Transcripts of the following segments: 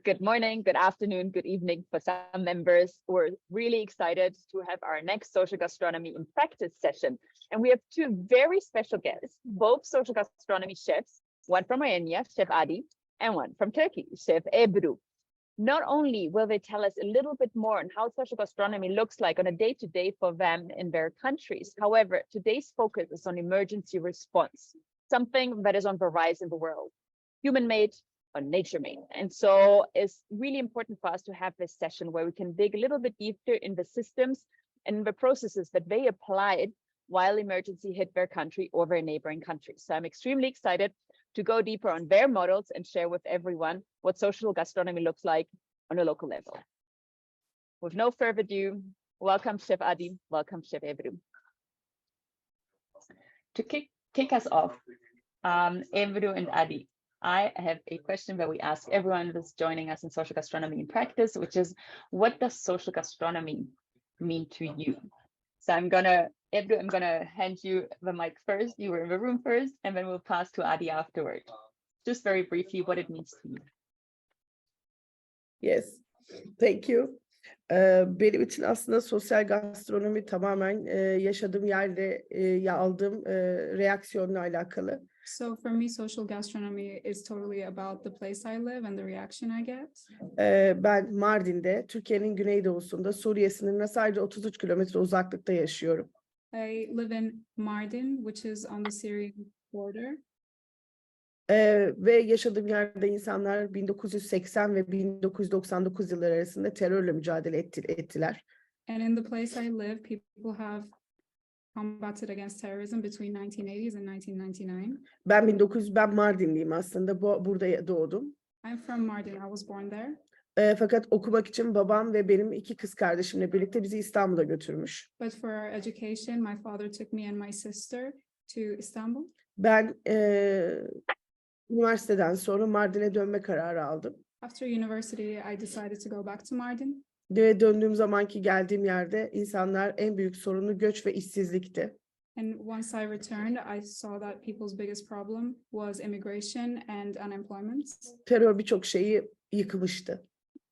good morning, good afternoon, good evening for some members. We're really excited to have our next social gastronomy in practice session. And we have two very special guests, both social gastronomy chefs, one from Romania, Chef Adi, and one from Turkey, Chef Ebru. Not only will they tell us a little bit more on how social gastronomy looks like on a day-to-day for them in their countries. However, today's focus is on emergency response, something that is on the rise in the world, human-made or nature-made. And so it's really important for us to have this session where we can dig a little bit deeper in the systems and the processes that they applied while emergency hit their country or their neighboring countries. So I'm extremely excited to go deeper on their models and share with everyone what social gastronomy looks like on a local level. With no further ado, welcome Chef Adi, welcome Chef Ebru. To kick us off, Ebru and Adi, I have a question that we ask everyone who's joining us in social gastronomy in practice, which is, what does social gastronomy mean to you? So Ebru, I'm gonna hand you the mic first. You were in the room first, and then we'll pass to Adi afterward. Just very briefly, what it means to you. Yes, thank you. Benim için aslında sosyal gastronomi tamamen yaşadığım yerde aldığım reaksiyonla alakalı. So for me, social gastronomy is totally about the place I live and the reaction I get. Ben Mardin'de, Türkiye'nin güneydoğusunda, Suriye sınırına sadece 33 kilometre uzaklıkta yaşıyorum. I live in Mardin, which is on the Syrian border. Ve yaşadığım yerde insanlar 1980 ve 1999 yılları arasında terörle mücadele ettiler. And in the place I live, people have combated against terrorism between 1980s and 1999. Ben Mardinliyim aslında. Burada doğdum. I'm from Mardin. I was born there. Fakat okumak için babam ve benim iki kız kardeşimle birlikte bizi İstanbul'a götürmüş. But for our education, my father took me and my sister to Istanbul. Ben üniversiteden sonra Mardin'e dönme kararı aldım. After university, I decided to go back to Mardin. Ve döndüğüm zamanki geldiğim yerde insanlar en büyük sorunu göç ve işsizlikti. And once I returned, I saw that people's biggest problem was immigration and unemployment. Terör birçok şeyi yıkmıştı.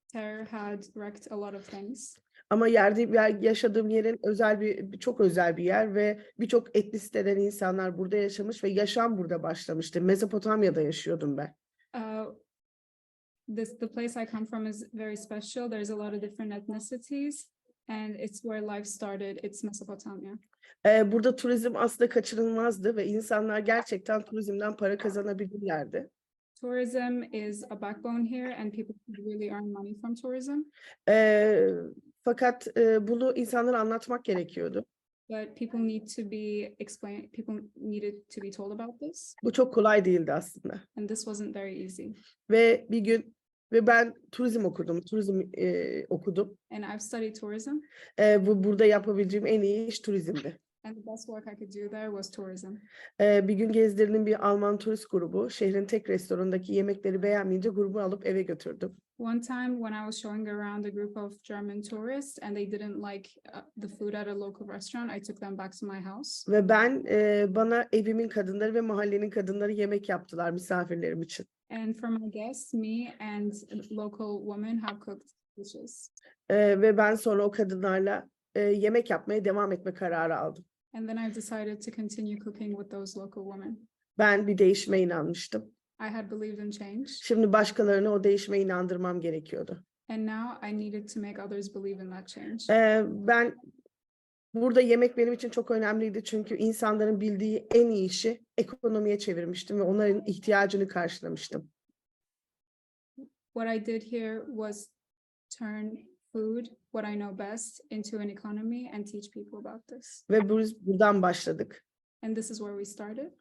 Terror had wrecked a lot of things. Ama yaşadığım yerin çok özel bir yer ve birçok etnisiteden insanlar burada yaşamış ve yaşam burada başlamıştı. Mezopotamya'da yaşıyordum ben. The place I come from is very special. There's a lot of different ethnicities, and it's where life started. It's Mesopotamia. Burada turizm aslında kaçınılmazdı ve insanlar gerçekten turizmden para kazanabilirlerdi. Tourism is a backbone here, and people really earn money from tourism. Fakat bunu insanlara anlatmak gerekiyordu. But people needed to be told about this. Bu çok kolay değildi aslında. And this wasn't very easy. Ve ben turizm okudum. And I've studied tourism. Burada yapabileceğim en iyi iş turizmdi. And the best work I could do there was tourism. Bir gün gezdirdiğim bir Alman turist grubu şehrin tek restoranındaki yemekleri beğenmeyince grubu alıp eve götürdüm. One time when I was showing around a group of German tourists and they didn't like the food at a local restaurant, I took them back to my house. Ve bana evimin kadınları ve mahallenin kadınları yemek yaptılar misafirlerim için. And for my guests, me and local women have cooked dishes. Ve ben sonra o kadınlarla yemek yapmaya devam etme kararı aldım. And then I decided to continue cooking with those local women. Ben bir değişime inanmıştım. I had believed in change. Şimdi başkalarını o değişime inandırmam gerekiyordu. And now I needed to make others believe in that change. Ben burada yemek benim için çok önemliydi çünkü insanların bildiği en iyi işi ekonomiye çevirmiştim ve onların ihtiyacını karşılamıştım. What I did here was turn food, what I know best, into an economy and teach people about this. Ve buradan başladık. And this is where we started.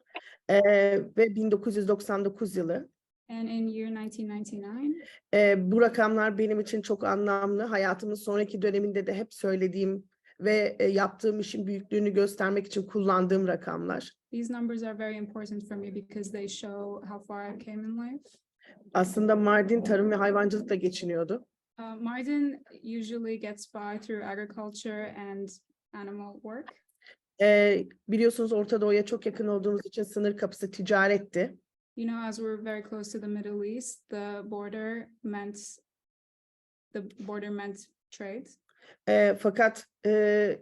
Ve 1999 yılı. And in year 1999. Bu rakamlar benim için çok anlamlı. Hayatımın sonraki döneminde de hep söylediğim ve yaptığım işin büyüklüğünü göstermek için kullandığım rakamlar. These numbers are very important for me because they show how far I came in life. Aslında Mardin tarım ve hayvancılıkla geçiniyordu. Mardin usually gets by through agriculture and animal work. Biliyorsunuz Orta Doğu'ya çok yakın olduğumuz için sınır kapısı ticaretti. You know, as we're very close to the Middle East, the border meant the border meant trade. Fakat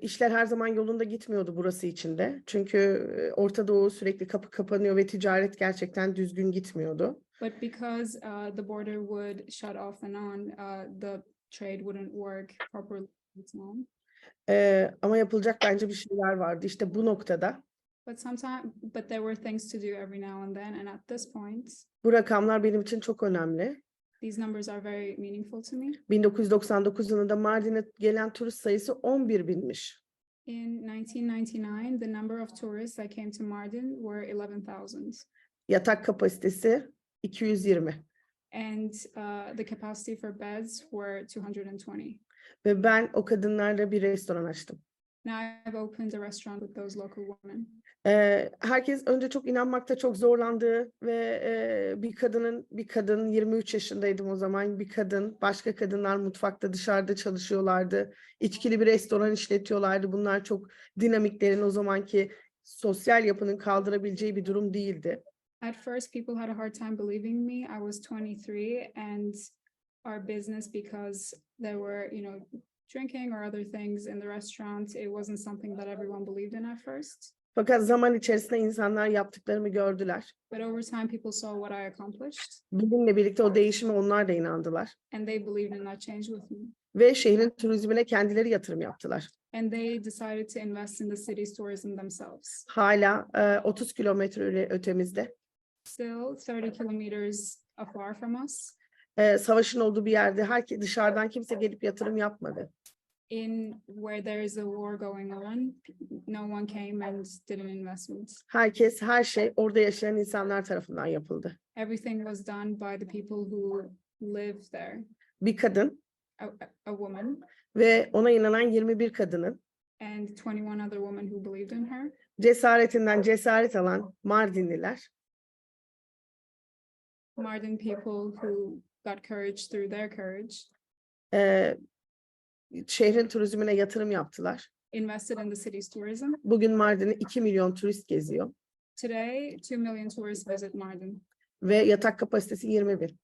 işler her zaman yolunda gitmiyordu burası için de. Çünkü Orta Doğu sürekli kapı kapanıyor ve ticaret gerçekten düzgün gitmiyordu. But because the border would shut off and on, the trade wouldn't work properly. Ama yapılacak bence bir şeyler vardı. İşte bu noktada But there were things to do every now and then, and at this point, bu rakamlar benim için çok önemli. these numbers are very meaningful to me. 1999 yılında Mardin'e gelen turist sayısı 11 binmiş. In 1999, the number of tourists that came to Mardin were 11,000. Yatak kapasitesi 220. And the capacity for beds were 220. Ve ben o kadınlarla bir restoran açtım. Now I've opened a restaurant with those local women. Herkes önce çok inanmakta çok zorlandı ve bir kadın 23 yaşındaydım o zaman, bir kadın, başka kadınlar mutfakta dışarıda çalışıyorlardı. İçkili bir restoran işletiyorlardı. Bunlar çok dinamiklerin o zamanki sosyal yapının kaldırabileceği bir durum değildi. At first, people had a hard time believing me. I was 23 and our business, because there were, drinking or other things in the restaurant, it wasn't something that everyone believed in at first. Fakat zaman içerisinde insanlar yaptıklarımı gördüler. But over time, people saw what I accomplished. Benimle birlikte o değişime onlar da inandılar. And they believed in that change with me. Ve şehrin turizmine kendileri yatırım yaptılar. And they decided to invest in the city's tourism themselves. Hala 30 kilometre ötemizde. Still 30 kilometers afar from us. Savaşın olduğu bir yerde dışarıdan kimse gelip yatırım yapmadı. In where there is a war going on, no one came and did an investment. Her şey orada yaşayan insanlar tarafından yapıldı. Everything was done by the people who live there. Bir kadın A woman. Ve ona inanan 21 kadının And 21 other women who believed in her. Cesaretinden cesaret alan Mardinliler. Mardin people who got courage through their courage. Şehrin turizmine yatırım yaptılar. Invested in the city's tourism. Bugün Mardin'i 2 milyon turist geziyor. Today, 2 million tourists visit Mardin. Ve yatak kapasitesi 20 bin.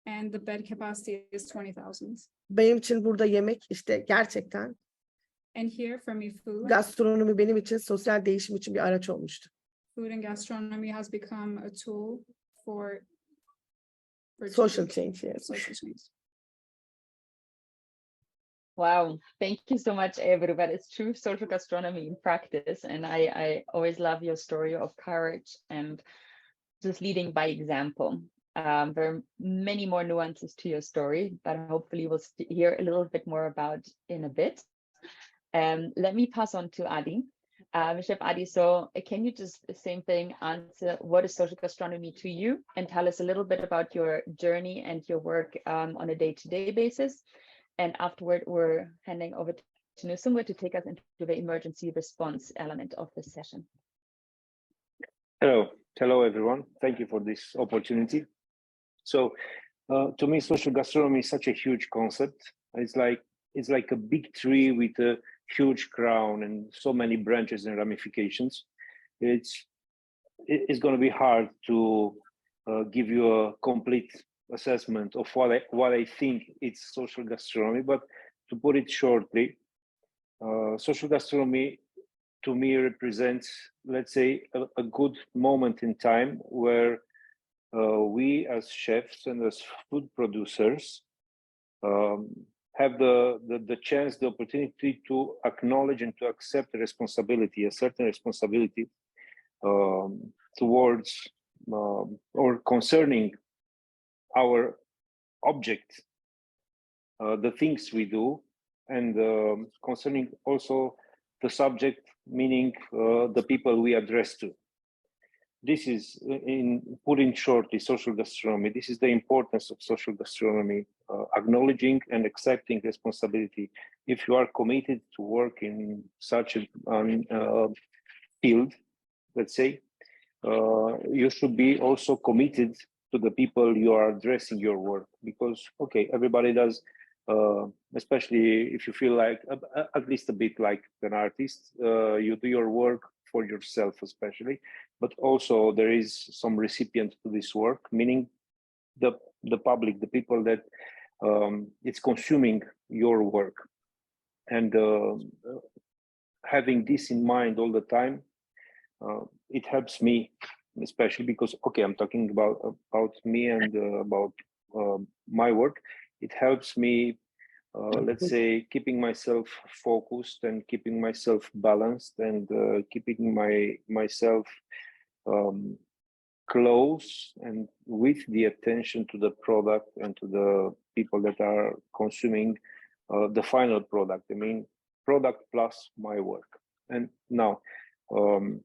And the bed capacity is 20,000. Benim için burada yemek işte gerçekten. And here for me, gastronomi benim için sosyal değişim için bir araç olmuştu. Food and gastronomy has become a tool for social change. Yes. Social change. Wow, thank you so much, Ebru. That is true social gastronomy in practice. And I always love your story of courage and just leading by example. There are many more nuances to your story, but hopefully we'll hear a little bit more about in a bit. Let me pass on to Adi. Chef Adi, so can you just, same thing, answer what is social gastronomy to you and tell us a little bit about your journey and your work on a day-to-day basis? And afterward, we're handing over to Nusumwa to take us into the emergency response element of this session. Hello everyone. Thank you for this opportunity. So to me, social gastronomy is such a huge concept. It's like a big tree with a huge crown and so many branches and ramifications. It's going to be hard to give you a complete assessment of what I think it's social gastronomy, but to put it shortly, social gastronomy to me represents, let's say, a good moment in time where we as chefs and as food producers have the chance, the opportunity to acknowledge and to accept a certain responsibility towards or concerning our object, the things we do, and concerning also the subject, meaning the people we address to. This is, put in shortly, social gastronomy. This is the importance of social gastronomy, acknowledging and accepting responsibility. If you are committed to work in such a field, let's say, you should be also committed to the people you are addressing your work, because, okay, everybody does, especially if you feel like, at least a bit like an artist, you do your work for yourself especially, but also there is some recipient to this work, meaning the public, the people that it's consuming your work. And having this in mind all the time, it helps me, especially because, okay, I'm talking about me and about my work. It helps me, let's say, keeping myself focused and keeping myself balanced and keeping myself close and with the attention to the product and to the people that are consuming the final product. I mean, product plus my work. And now, to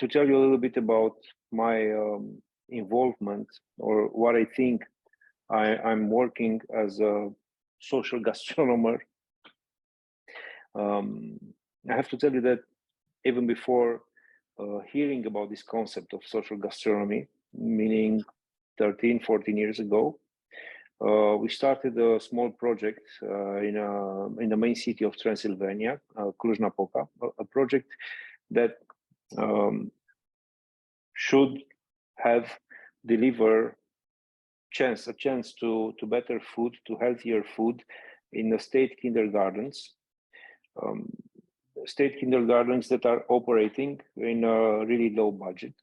tell you a little bit about my involvement or what I think I'm working as a social gastronomer. I have to tell you that even before hearing about this concept of social gastronomy, meaning 13, 14 years ago, we started a small project in the main city of Transylvania, Cluj-Napoca, a project that should have deliver a chance to better food, to healthier food in the state kindergartens. State kindergartens that are operating in a really low budget.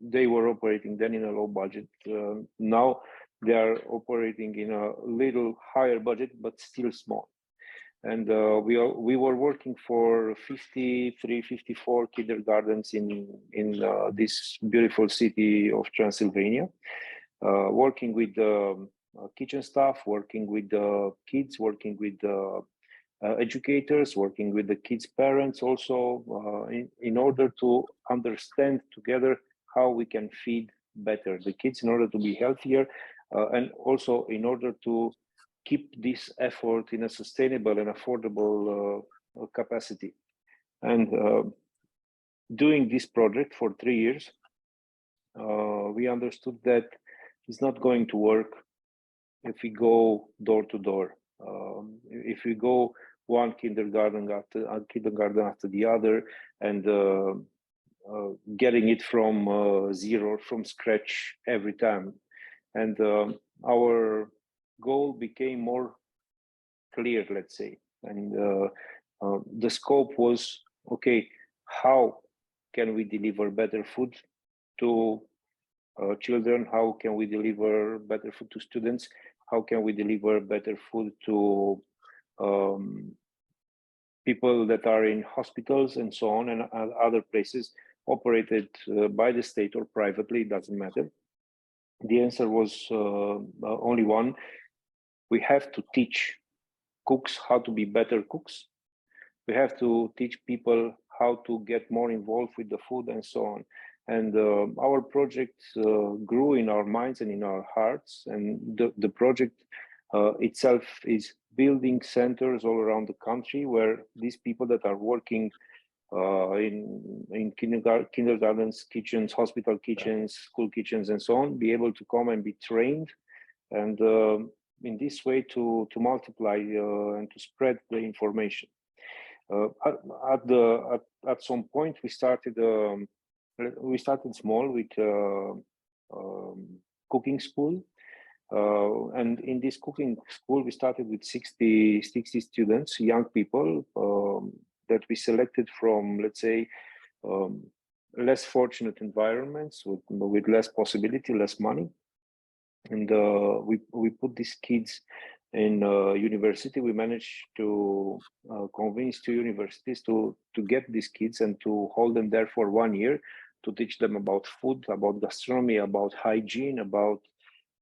They were operating then in a low budget. Now they are operating in a little higher budget, but still small. And we were working for 53, 54 kindergartens in this beautiful city of Transylvania, working with the kitchen staff, working with the kids, working with the educators, working with the kids' parents also, in order to understand together how we can feed better the kids in order to be healthier, and also in order to keep this effort in a sustainable and affordable capacity. And doing this project for 3 years, we understood that it's not going to work if we go door to door. If we go one kindergarten after the other and getting it from zero, from scratch every time. And our goal became more clear, let's say. And the scope was, okay, how can we deliver better food to children? How can we deliver better food to students? How can we deliver better food to people that are in hospitals and so on, and other places operated by the state or privately, it doesn't matter. The answer was only one. We have to teach cooks how to be better cooks. We have to teach people how to get more involved with the food and so on. And our project grew in our minds and in our hearts. And the project itself is building centers all around the country where these people that are working in kindergartens, kitchens, hospital kitchens, school kitchens, and so on, be able to come and be trained, and in this way to multiply and to spread the information. At some point, we started small with cooking school. And in this cooking school, we started with 60 students, young people that we selected from, let's say, less fortunate environments with less possibility, less money. And we put these kids in university. We managed to convince 2 universities to get these kids and to hold them there for 1 year to teach them about food, about gastronomy, about hygiene, about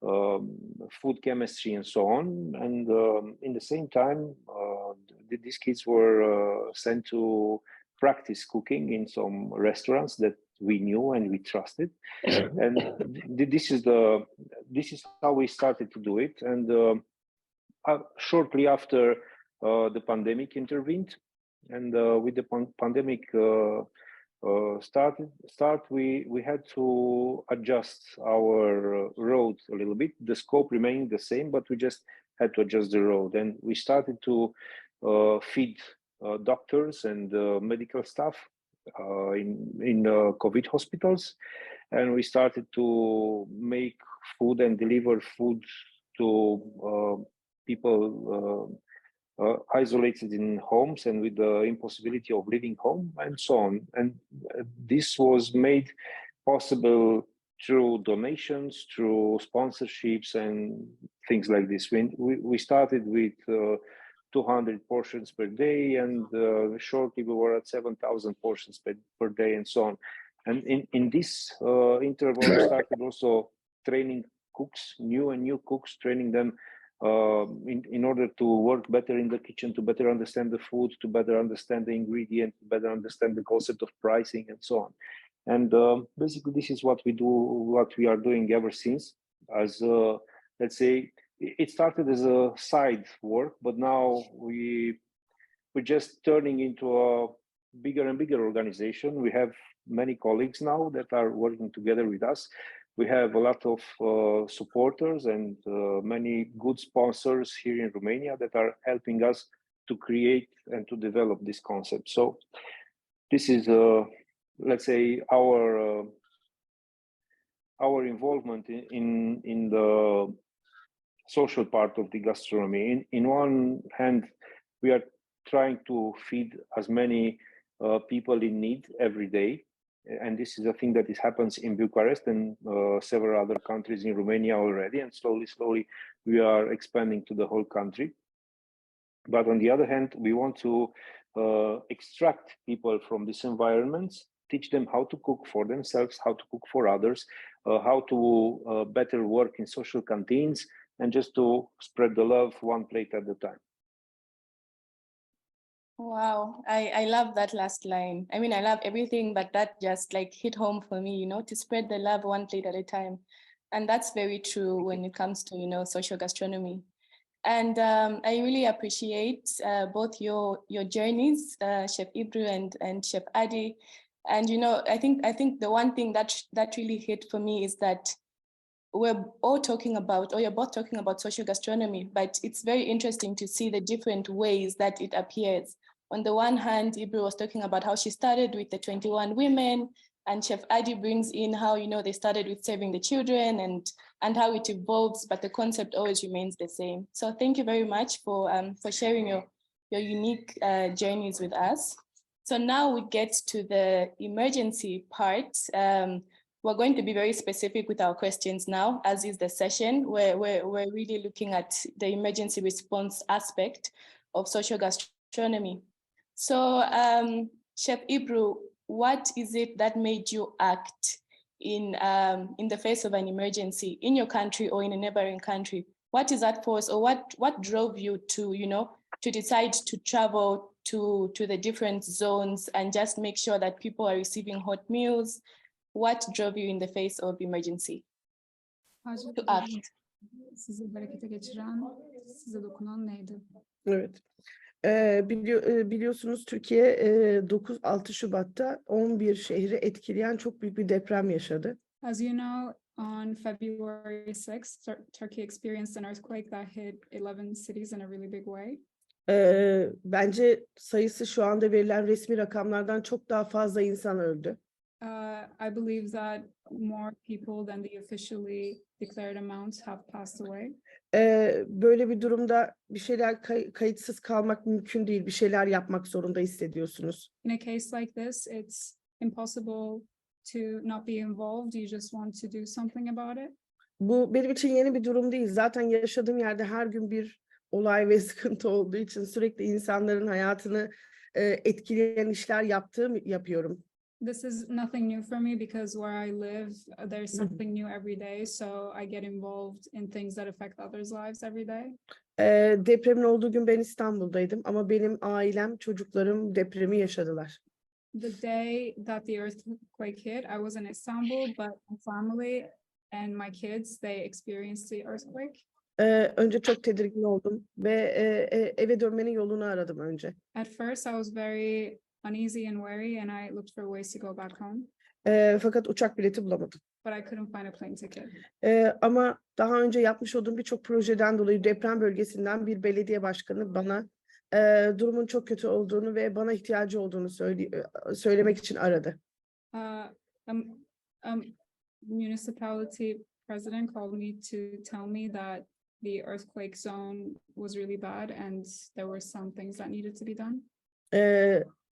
food chemistry, and so on. And in the same time, these kids were sent to practice cooking in some restaurants that we knew and we trusted. And this is how we started to do it. And shortly after the pandemic intervened, and with the pandemic we had to adjust our road a little bit. The scope remained the same, but we just had to adjust the road. And we started to feed doctors and medical staff in COVID hospitals. And we started to make food and deliver food to people isolated in homes and with the impossibility of leaving home and so on. And this was made possible through donations, through sponsorships and things like this. We started with 200 portions per day, and shortly we were at 7,000 portions per day and so on. And in this interval, we started also training cooks, new cooks, training them in order to work better in the kitchen, to better understand the food, to better understand the ingredient, to better understand the concept of pricing and so on. And basically, this is what we do, what we are doing ever since. As let's say, it started as a side work, but now we're just turning into a bigger and bigger organization. We have many colleagues now that are working together with us. We have a lot of supporters and many good sponsors here in Romania that are helping us to create and to develop this concept. So this is, let's say, our involvement in the social part of the gastronomy. In one hand, we are trying to feed as many people in need every day. And this is a thing that happens in Bucharest and several other countries in Romania already. And slowly, we are expanding to the whole country. But on the other hand, we want to extract people from these environments, teach them how to cook for themselves, how to cook for others, how to better work in social canteens, and just to spread the love one plate at a time. Wow, I love that last line. I mean, I love everything, but that just like hit home for me, you know, to spread the love one plate at a time. And that's very true when it comes to, you know, social gastronomy. And I really appreciate both your journeys, Chef Ebru and Chef Adi. And, you know, I think the one thing that really hit for me is that we're all talking about, or you're both talking about social gastronomy, but it's very interesting to see the different ways that it appears. On the one hand, Ebru was talking about how she started with the 21 women, and Chef Adi brings in how, you know, they started with serving the children and how it evolves, but the concept always remains the same. So thank you very much for sharing your unique journeys with us. So now we get to the emergency part. We're going to be very specific with our questions now, as is the session, where we're really looking at the emergency response aspect of social gastronomy. So Chef Ebru, what is it that made you act in the face of an emergency in your country or in a neighboring country? What is that force, or what drove you to, you know, to decide to travel to the different zones and just make sure that people are receiving hot meals? What drove you in the face of emergency to act? Sizi harekete geçiren, size dokunan neydi? Evet. Biliyorsunuz Türkiye 6 Şubat'ta 11 şehri etkileyen çok büyük bir deprem yaşadı. As you know, on February 6th, Turkey experienced an earthquake that hit 11 cities in a really big way. Bence sayısı şu anda verilen resmi rakamlardan çok daha fazla insan öldü. I believe that more people than the officially declared amounts have passed away. Böyle bir durumda bir şeyler kayıtsız kalmak mümkün değil. Bir şeyler yapmak zorunda hissediyorsunuz. In a case like this, it's impossible to not be involved. You just want to do something about it. Bu benim için yeni bir durum değil. Zaten yaşadığım yerde her gün bir olay ve sıkıntı olduğu için sürekli insanların hayatını etkileyen işler yapıyorum. This is nothing new for me because where I live, there's something new every day. So I get involved in things that affect others' lives every day. Depremin olduğu gün ben İstanbul'daydım ama benim ailem, çocuklarım depremi yaşadılar. The day that the earthquake hit, I was in Istanbul, but my family and my kids, they experienced the earthquake. Önce çok tedirgin oldum ve eve dönmenin yolunu aradım önce. At first, I was very uneasy and wary, and I looked for ways to go back home. Fakat uçak bileti bulamadım. But I couldn't find a plane ticket. Ama daha önce yapmış olduğum birçok projeden dolayı deprem bölgesinden bir belediye başkanı bana durumun çok kötü olduğunu ve bana ihtiyacı olduğunu söylemek için aradı. Municipality president called me to tell me that the earthquake zone was really bad and there were some things that needed to be done.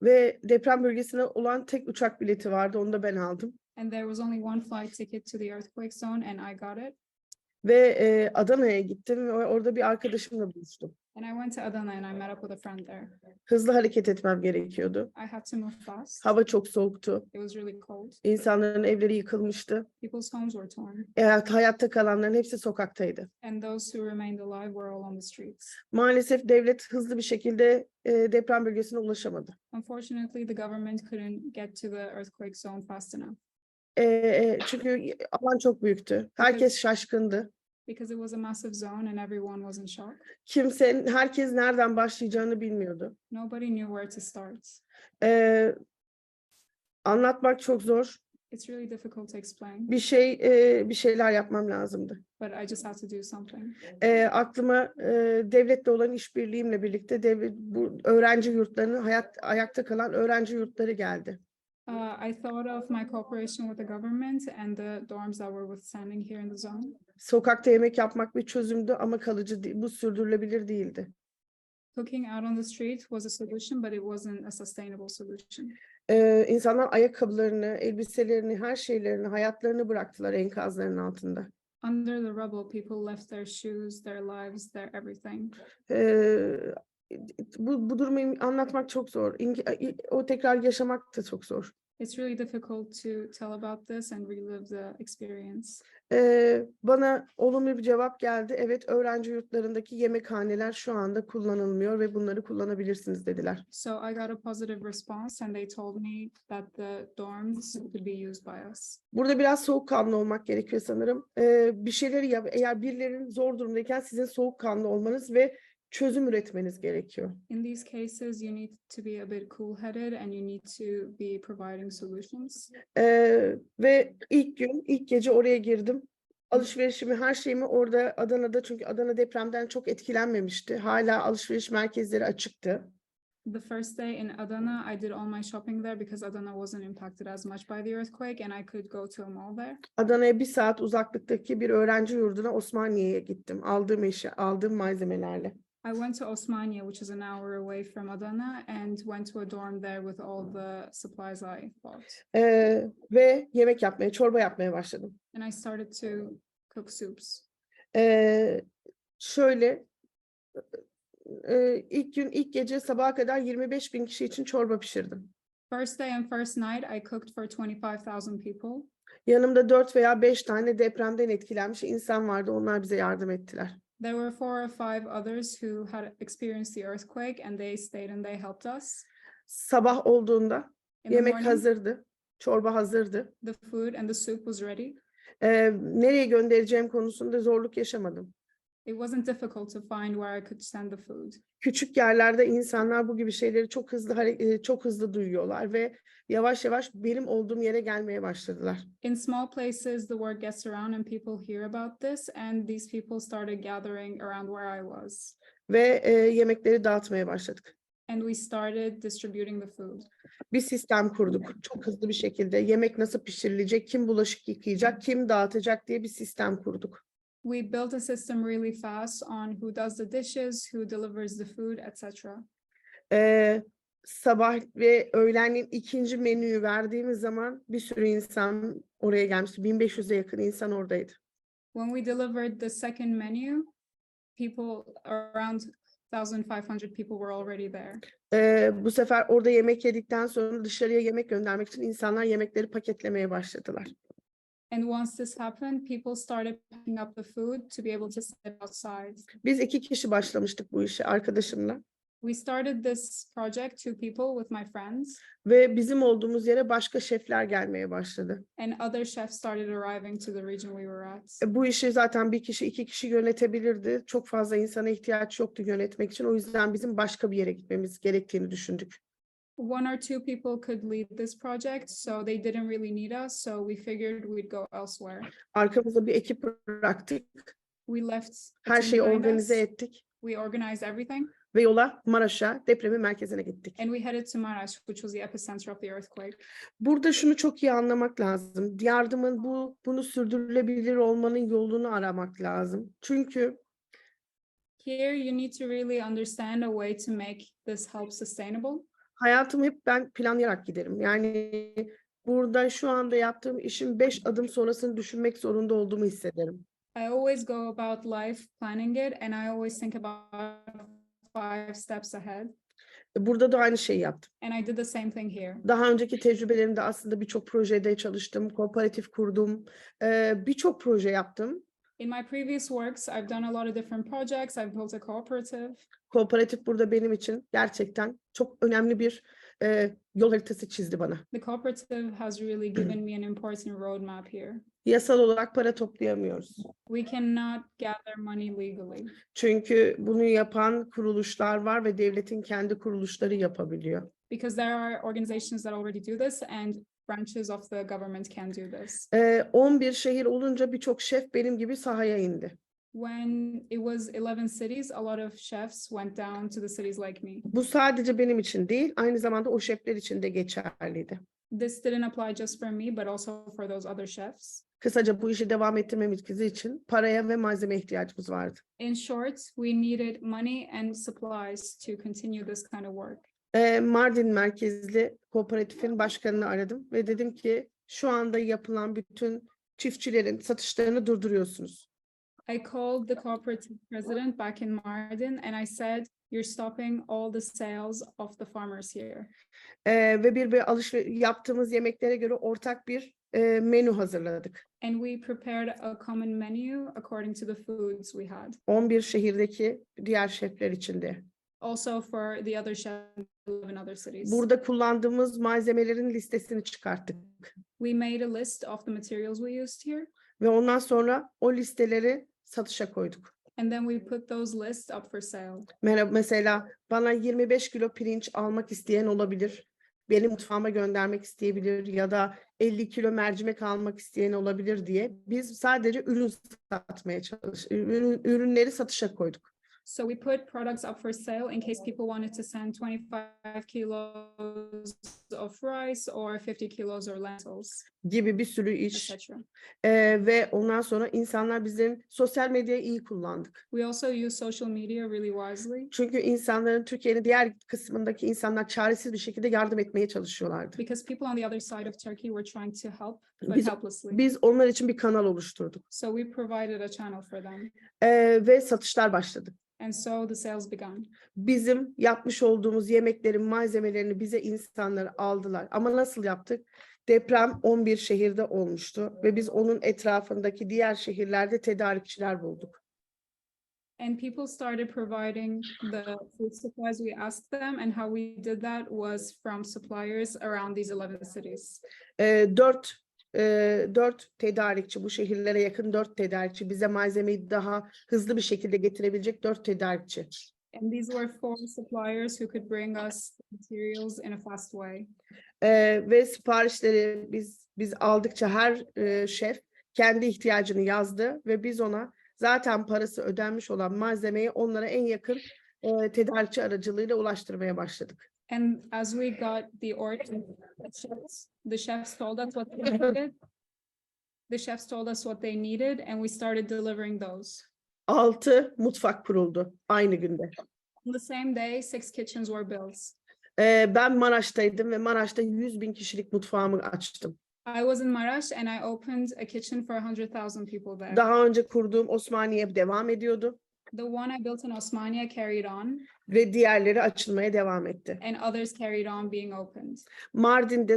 Ve deprem bölgesine olan tek uçak bileti vardı. Onu da ben aldım. And there was only one flight ticket to the earthquake zone and I got it. Ve Adana'ya gittim ve orada bir arkadaşımla buluştum. And I went to Adana and I met up with a friend there. Hızlı hareket etmem gerekiyordu. I had to move fast. Hava çok soğuktu. It was really cold. İnsanların evleri yıkılmıştı. People's homes were torn. Hayatta kalanların hepsi sokaktaydı. And those who remained alive were all on the streets. Maalesef devlet hızlı bir şekilde deprem bölgesine ulaşamadı. Unfortunately, the government couldn't get to the earthquake zone fast enough. Çünkü alan çok büyüktü. Herkes şaşkındı. Because it was a massive zone and everyone was in shock. Herkes nereden başlayacağını bilmiyordu. Nobody knew where to start. Anlatmak çok zor. It's really difficult to explain, Bir şeyler yapmam lazımdı. but I just had to do something. Aklıma devletle olan işbirliğimle birlikte bu öğrenci yurtlarını ayakta kalan öğrenci yurtları geldi. I thought of my cooperation with the government and the dorms that were withstanding here in the zone. Sokakta yemek yapmak bir çözümdü ama kalıcı değil, bu sürdürülebilir değildi. Cooking out on the street was a solution, but it wasn't a sustainable solution. İnsanlar ayakkabılarını, elbiselerini, her şeylerini, hayatlarını bıraktılar enkazların altında. Under the rubble, people left their shoes, their lives, their everything. Bu durumu anlatmak çok zor. O tekrar yaşamak da çok zor. It's really difficult to tell about this and relive the experience. Bana olumlu bir cevap geldi. Evet, öğrenci yurtlarındaki yemekhaneler şu anda kullanılmıyor ve bunları kullanabilirsiniz dediler. So I got a positive response and they told me that the dorms could be used by us. Burada biraz soğukkanlı olmak gerekiyor sanırım. Bir şeyleri yap. Eğer birilerinin zor durumdayken sizin soğukkanlı olmanız ve çözüm üretmeniz gerekiyor. In these cases, you need to be a bit cool-headed and you need to be providing solutions. Ve ilk gece oraya girdim. Alışverişimi, her şeyimi orada Adana'da, çünkü Adana depremden çok etkilenmemişti. Hala alışveriş merkezleri açıktı. The first day in Adana, I did all my shopping there because Adana wasn't impacted as much by the earthquake and I could go to a mall there. Adana'ya 1 saat uzaklıktaki bir öğrenci yurduna, Osmaniye'ye gittim. Aldığım malzemelerle. I went to Osmania, which is an hour away from Adana, and went to a dorm there with all the supplies I bought. Ve çorba yapmaya başladım. And I started to cook soups. İlk gece sabaha kadar 25.000 kişi için çorba pişirdim. First day and first night, I cooked for 25,000 people. Yanımda 4 veya 5 tane depremden etkilenmiş insan vardı. Onlar bize yardım ettiler. There were 4 or 5 others who had experienced the earthquake and they stayed and they helped us. Sabah olduğunda In the yemek morning, hazırdı. Çorba hazırdı. the food and the soup was ready. Nereye göndereceğim konusunda zorluk yaşamadım. It wasn't difficult to find where I could send the food. Küçük yerlerde insanlar bu gibi şeyleri çok hızlı duyuyorlar ve yavaş yavaş benim olduğum yere gelmeye başladılar. In small places, the word gets around and people hear about this, and these people started gathering around where I was. Ve yemekleri dağıtmaya başladık. And we started distributing the food. Bir sistem kurduk çok hızlı bir şekilde. Yemek nasıl pişirilecek, kim bulaşık yıkayacak, kim dağıtacak diye bir sistem kurduk. We built a system really fast on who does the dishes, who delivers the food, etc. Sabah ve öğlenleyin ikinci menüyü verdiğimiz zaman bir sürü insan oraya gelmişti. 1500'e yakın insan oradaydı. When we delivered the second menu, people around 1,500 people were already there. Bu sefer orada yemek yedikten sonra dışarıya yemek göndermek için insanlar yemekleri paketlemeye başladılar. And once this happened, people started picking up the food to be able to sit outside. Biz 2 kişi başlamıştık bu işe arkadaşımla. We started this project, 2 people with my friends. Ve bizim olduğumuz yere başka şefler gelmeye başladı. And other chefs started arriving to the region we were at. Bu işi zaten 1 kişi, 2 kişi yönetebilirdi. Çok fazla insana ihtiyaç yoktu yönetmek için. O yüzden bizim başka bir yere gitmemiz gerektiğini düşündük. 1 or 2 people could lead this project, so they didn't really need us, so we figured we'd go elsewhere. Arkamızda bir ekip bıraktık. We left Her team şeyi behind organize us. ettik. We organized everything, Ve yola Maraş'a, depremin merkezine gittik. and we headed to Maraş, which was the epicenter of the earthquake. Burada şunu çok iyi anlamak lazım. Yardımın bunu sürdürülebilir olmanın yolunu aramak lazım. Çünkü Here, you need to really understand a way to make this help sustainable. Hayatımı hep ben planlayarak giderim. Yani burada şu anda yaptığım işin 5 adım sonrasını düşünmek zorunda olduğumu hissederim. I always go about life planning it, and I always think about 5 steps ahead. Burada da aynı şeyi yaptım. And I did the same thing here. Daha önceki tecrübelerimde aslında birçok projede çalıştım, kooperatif kurdum, birçok proje yaptım. In my previous works, I've done a lot of different projects. I've built a cooperative. Kooperatif burada benim için gerçekten çok önemli bir yol haritası çizdi bana. The cooperative has really given me an important roadmap here. Yasal olarak para toplayamıyoruz. We cannot gather money legally Çünkü bunu yapan kuruluşlar var ve devletin kendi kuruluşları yapabiliyor. because there are organizations that already do this, and branches of the government can do this. 11 şehir olunca birçok şef benim gibi sahaya indi. When it was 11 cities, a lot of chefs went down to the cities like me. Bu sadece benim için değil, aynı zamanda o şefler için de geçerliydi. This didn't apply just for me, but also for those other chefs. Kısaca bu işi devam ettirmemiz için paraya ve malzeme ihtiyacımız vardı. In short, we needed money and supplies to continue this kind of work. Mardin merkezli kooperatifin başkanını aradım ve dedim ki şu anda yapılan bütün çiftçilerin satışlarını durduruyorsunuz. I called the cooperative president back in Mardin, and I said, "You're stopping all the sales of the farmers here." Ve bir yaptığımız yemeklere göre ortak bir menü hazırladık. And we prepared a common menu according to the foods we had. 11 şehirdeki diğer şefler için de. Also for the other chefs who live in other cities. Burada kullandığımız malzemelerin listesini çıkarttık. We made a list of the materials we used here. Ve ondan sonra o listeleri satışa koyduk. And then we put those lists up for sale. Mesela bana 25 kilo pirinç almak isteyen olabilir. Benim mutfağıma göndermek isteyebilir ya da 50 kilo mercimek almak isteyen olabilir diye biz sadece ürün satmaya ürünleri satışa koyduk. So we put products up for sale in case people wanted to send 25 kilos of rice or 50 kilos or lentils, Gibi bir sürü iş. etc. Ve ondan sonra insanlar bizim sosyal medyayı iyi kullandık. We also use social media really wisely Çünkü insanların Türkiye'nin diğer kısmındaki insanlar çaresiz bir şekilde yardım etmeye çalışıyorlardı. because people on the other side of Turkey were trying to help, but helplessly. Biz onlar için bir kanal oluşturduk. So we provided a channel for them. Ve satışlar başladı. And so the sales began. Bizim yapmış olduğumuz yemeklerin malzemelerini bize insanlar aldılar. Ama nasıl yaptık? Deprem 11 şehirde olmuştu ve biz onun etrafındaki diğer şehirlerde tedarikçiler bulduk. And people started providing the food supplies we asked them, and how we did that was from suppliers around these 11 cities. 4 tedarikçi, bu şehirlere yakın 4 tedarikçi, bize malzemeyi daha hızlı bir şekilde getirebilecek 4 tedarikçi. And these were 4 suppliers who could bring us materials in a fast way. Ve siparişleri biz aldıkça her şef kendi ihtiyacını yazdı ve biz ona zaten parası ödenmiş olan malzemeyi onlara en yakın tedarikçi aracılığıyla ulaştırmaya başladık. And as we got the order, the chefs told us what they needed. The chefs told us what they needed, and we started delivering those. 6 mutfak kuruldu aynı günde. On the same day, 6 kitchens were built. Ben Maraş'taydım ve Maraş'ta 100.000 kişilik mutfağımı açtım. I was in Maraş, and I opened a kitchen for 100,000 people there. Daha önce kurduğum Osmaniye devam ediyordu The one I built in Osmania carried on, ve diğerleri açılmaya devam etti. and others carried on being opened. Mardin'de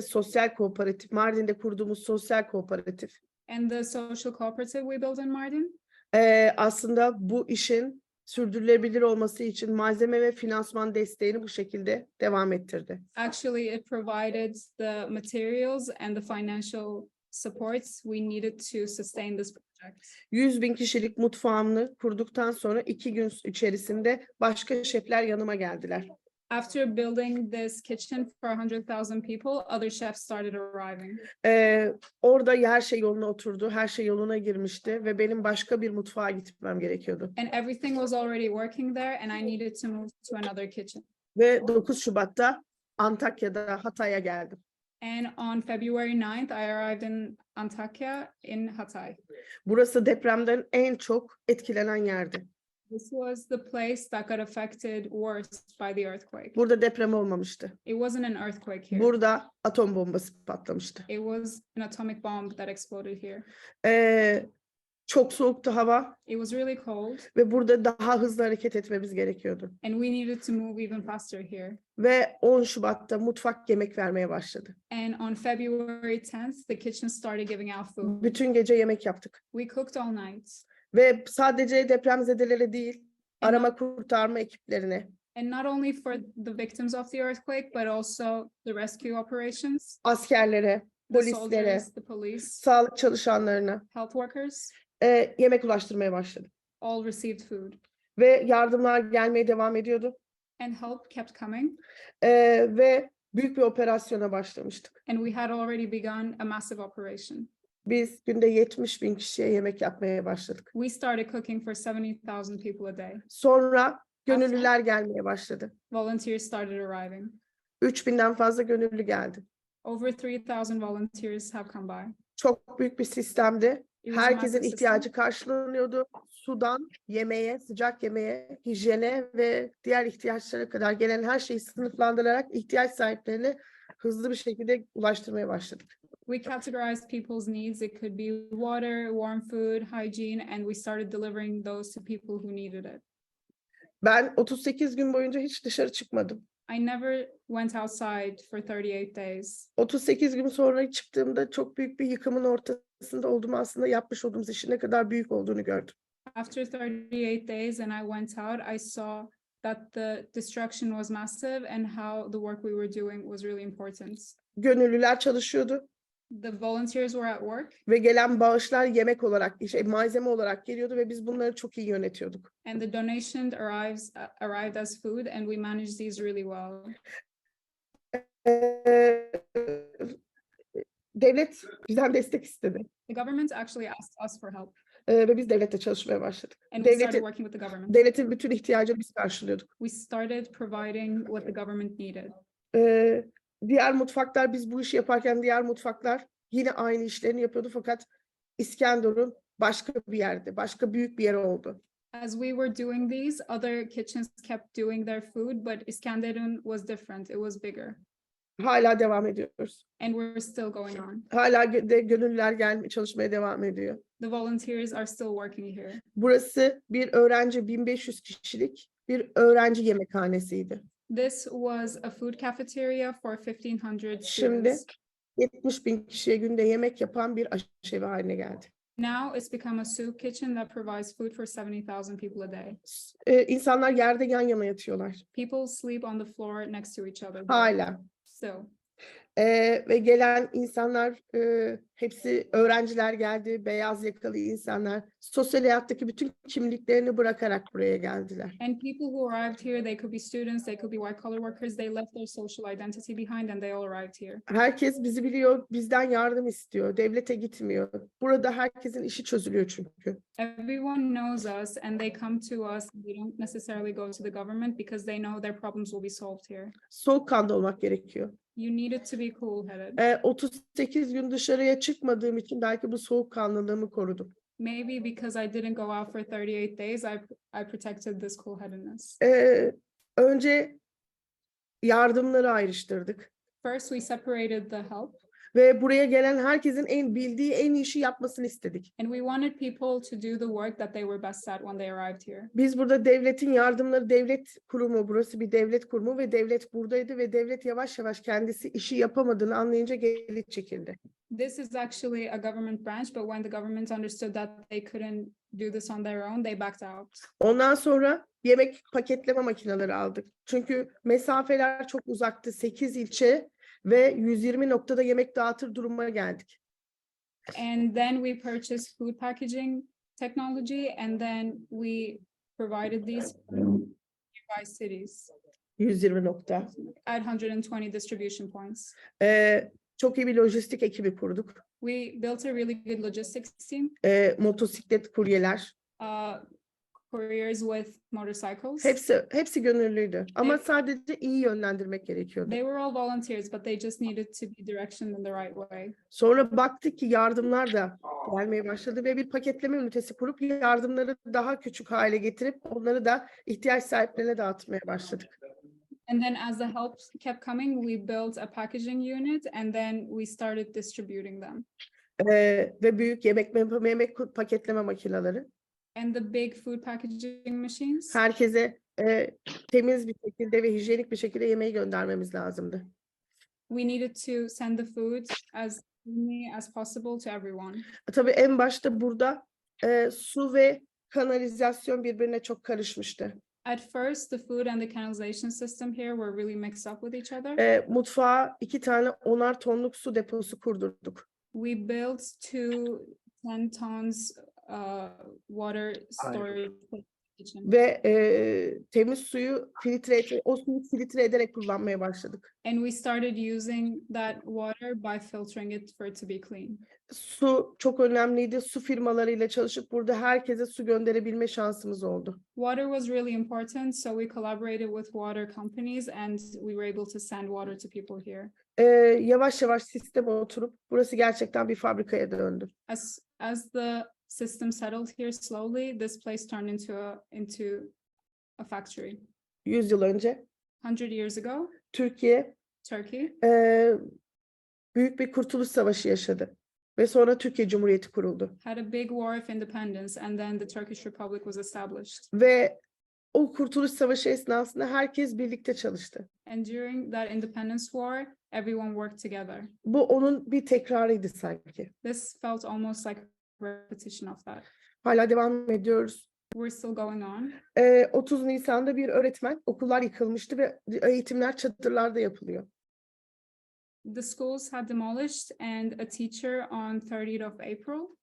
Mardin'de kurduğumuz sosyal kooperatif. And the social cooperative we built in Mardin, Aslında bu işin sürdürülebilir olması için malzeme ve finansman desteğini bu şekilde devam ettirdi. actually it provided the materials and the financial supports we needed to sustain this project. 100.000 kişilik mutfağımı kurduktan sonra 2 gün içerisinde başka şefler yanıma geldiler. After building this kitchen for 100,000 people, other chefs started arriving. Orada her şey yoluna oturdu, her şey yoluna girmişti ve benim başka bir mutfağa gitmem gerekiyordu. And everything was already working there, and I needed to move to another kitchen. Ve 9 Şubat'ta Antakya'da Hatay'a geldim. And on February 9th, I arrived in Antakya in Hatay. Burası depremden en çok etkilenen yerdi. This was the place that got affected worst by the earthquake. Burada deprem olmamıştı. It wasn't an earthquake here. Burada atom bombası patlamıştı. It was an atomic bomb that exploded here. Çok soğuktu hava It was really cold, ve burada daha hızlı hareket etmemiz gerekiyordu. and we needed to move even faster here. Ve 10 Şubat'ta mutfak yemek vermeye başladı. And on February 10th, the kitchen started giving out food. Bütün gece yemek yaptık. We cooked all night. Ve sadece depremzedelere değil, arama kurtarma ekiplerine, And not only for the victims of the earthquake, but also the rescue operations, askerlere, the polislere, soldiers, the police, sağlık çalışanlarına health workers, yemek ulaştırmaya başladı. all received food. Ve yardımlar gelmeye devam ediyordu. And help kept coming. Ve büyük bir operasyona başlamıştık. And we had already begun a massive operation. Biz günde 70.000 kişiye yemek yapmaya başladık. We started cooking for 70,000 people a day. Sonra gönüllüler gelmeye başladı. Volunteers started arriving. 3.000'den fazla gönüllü geldi. Over 3,000 volunteers have come by. Çok büyük bir sistemdi. It was a Herkesin massive ihtiyacı system. karşılanıyordu. Sudan, yemeğe, sıcak yemeğe, hijyene ve diğer ihtiyaçlara kadar gelen her şeyi sınıflandırarak ihtiyaç sahiplerine hızlı bir şekilde ulaştırmaya başladık. We categorized people's needs. It could be water, warm food, hygiene, and we started delivering those to people who needed it. Ben 38 gün boyunca hiç dışarı çıkmadım. I never went outside for 38 days. 38 gün sonra çıktığımda çok büyük bir yıkımın ortasında olduğumu, aslında yapmış olduğumuz işin ne kadar büyük olduğunu gördüm. After 38 days and I went out, I saw that the destruction was massive and how the work we were doing was really important. Gönüllüler çalışıyordu The volunteers were at work ve gelen bağışlar yemek olarak, malzeme olarak geliyordu ve biz bunları çok iyi yönetiyorduk. and the donation arrived as food, and we managed these really well. Devlet bizden destek istedi The government actually asked us for help, ve biz devletle çalışmaya başladık. and we started Devletin, working with the government. devletin bütün ihtiyacını biz karşılıyorduk. We started providing what the government needed. Diğer mutfaklar, biz bu işi yaparken diğer mutfaklar yine aynı işlerini yapıyordu, fakat İskenderun başka bir yerde, başka büyük bir yer oldu. As we were doing these, other kitchens kept doing their food, but Iskenderun was different. It was bigger, Hala devam ediyoruz. and we're still going on. Hala gönüllüler çalışmaya devam ediyor. The volunteers are still working here. Burası bir öğrenci 1500 kişilik bir öğrenci yemekhanesiydi. This was a food cafeteria for 1,500 Şimdi students. 70.000 kişiye günde yemek yapan bir aşevi haline geldi. Now it's become a soup kitchen that provides food for 70,000 people a day. İnsanlar yerde yan yana yatıyorlar. People sleep on the floor next to each other. Hala. Still. Ve gelen insanlar hepsi öğrenciler geldi, beyaz yakalı insanlar. Sosyal hayattaki bütün kimliklerini bırakarak buraya geldiler. And people who arrived here, they could be students, they could be white collar workers. They left their social identity behind and they all arrived here. Herkes bizi biliyor, bizden yardım istiyor, devlete gitmiyor. Burada herkesin işi çözülüyor çünkü. Everyone knows us and they come to us. They don't necessarily go to the government because they know their problems will be solved here. Soğukkanlı olmak gerekiyor. You needed to be cool-headed. 38 gün dışarıya çıkmadığım için belki bu soğukkanlılığımı korudum. Maybe because I didn't go out for 38 days, I protected this cool-headedness. Önce yardımları ayrıştırdık. First, we separated the help. Ve buraya gelen herkesin bildiği en iyi işi yapmasını istedik. And we wanted people to do the work that they were best at when they arrived here. Biz burada devletin yardımları, devlet kurumu, burası bir devlet kurumu ve devlet buradaydı ve devlet yavaş yavaş kendisi işi yapamadığını anlayınca geri çekildi. This is actually a government branch, but when the government understood that they couldn't do this on their own, they backed out. Ondan sonra yemek paketleme makineleri aldık. Çünkü mesafeler çok uzaktı. 8 ilçe ve 120 noktada yemek dağıtır duruma geldik. And then we purchased food packaging technology, and then we provided these nearby cities 120 nokta. at 120 distribution points. Çok iyi bir lojistik ekibi kurduk. We built a really good logistics team. Motosiklet kuryeler, couriers with motorcycles. Hepsi gönüllüydü. Ama sadece iyi yönlendirmek gerekiyordu. They were all volunteers, but they just needed to be directioned in the right way. Sonra baktık ki yardımlar da gelmeye başladı ve bir paketleme ünitesi kurup yardımları daha küçük hale getirip onları da ihtiyaç sahiplerine dağıtmaya başladık. And then as the help kept coming, we built a packaging unit and then we started distributing them. Ve büyük yemek paketleme makineleri. And the big food packaging machines. Herkese temiz bir şekilde ve hijyenik bir şekilde yemeği göndermemiz lazımdı. We needed to send the food as cleanly as possible to everyone. Tabii en başta burada su ve kanalizasyon birbirine çok karışmıştı. At first, the food and the canalization system here were really mixed up with each other. Mutfağa 2 tane 10'ar tonluk su deposu kurdurduk. We built 10 tons water storage kitchen. Ve temiz suyu o suyu filtre ederek kullanmaya başladık. And we started using that water by filtering it for it to be clean. Su çok önemliydi. Su firmalarıyla çalışıp burada herkese su gönderebilme şansımız oldu. Water was really important, so we collaborated with water companies and we were able to send water to people here. Yavaş yavaş sisteme oturup burası gerçekten bir fabrikaya döndü. As the system settled here slowly, this place turned into a factory. 100 yıl önce 100 years ago, Turkey büyük bir kurtuluş savaşı yaşadı ve sonra Türkiye Cumhuriyeti kuruldu. had a big war of independence and then the Turkish Republic was established. Ve o kurtuluş savaşı esnasında herkes birlikte çalıştı. And during that independence war, everyone worked together. Bu onun bir tekrarıydı sanki. This felt almost like a repetition of that. Hala devam ediyoruz. We're still going on. 30 Nisan'da bir öğretmen, okullar yıkılmıştı ve eğitimler çadırlarda yapılıyor. The schools had demolished and a teacher on 30th of April.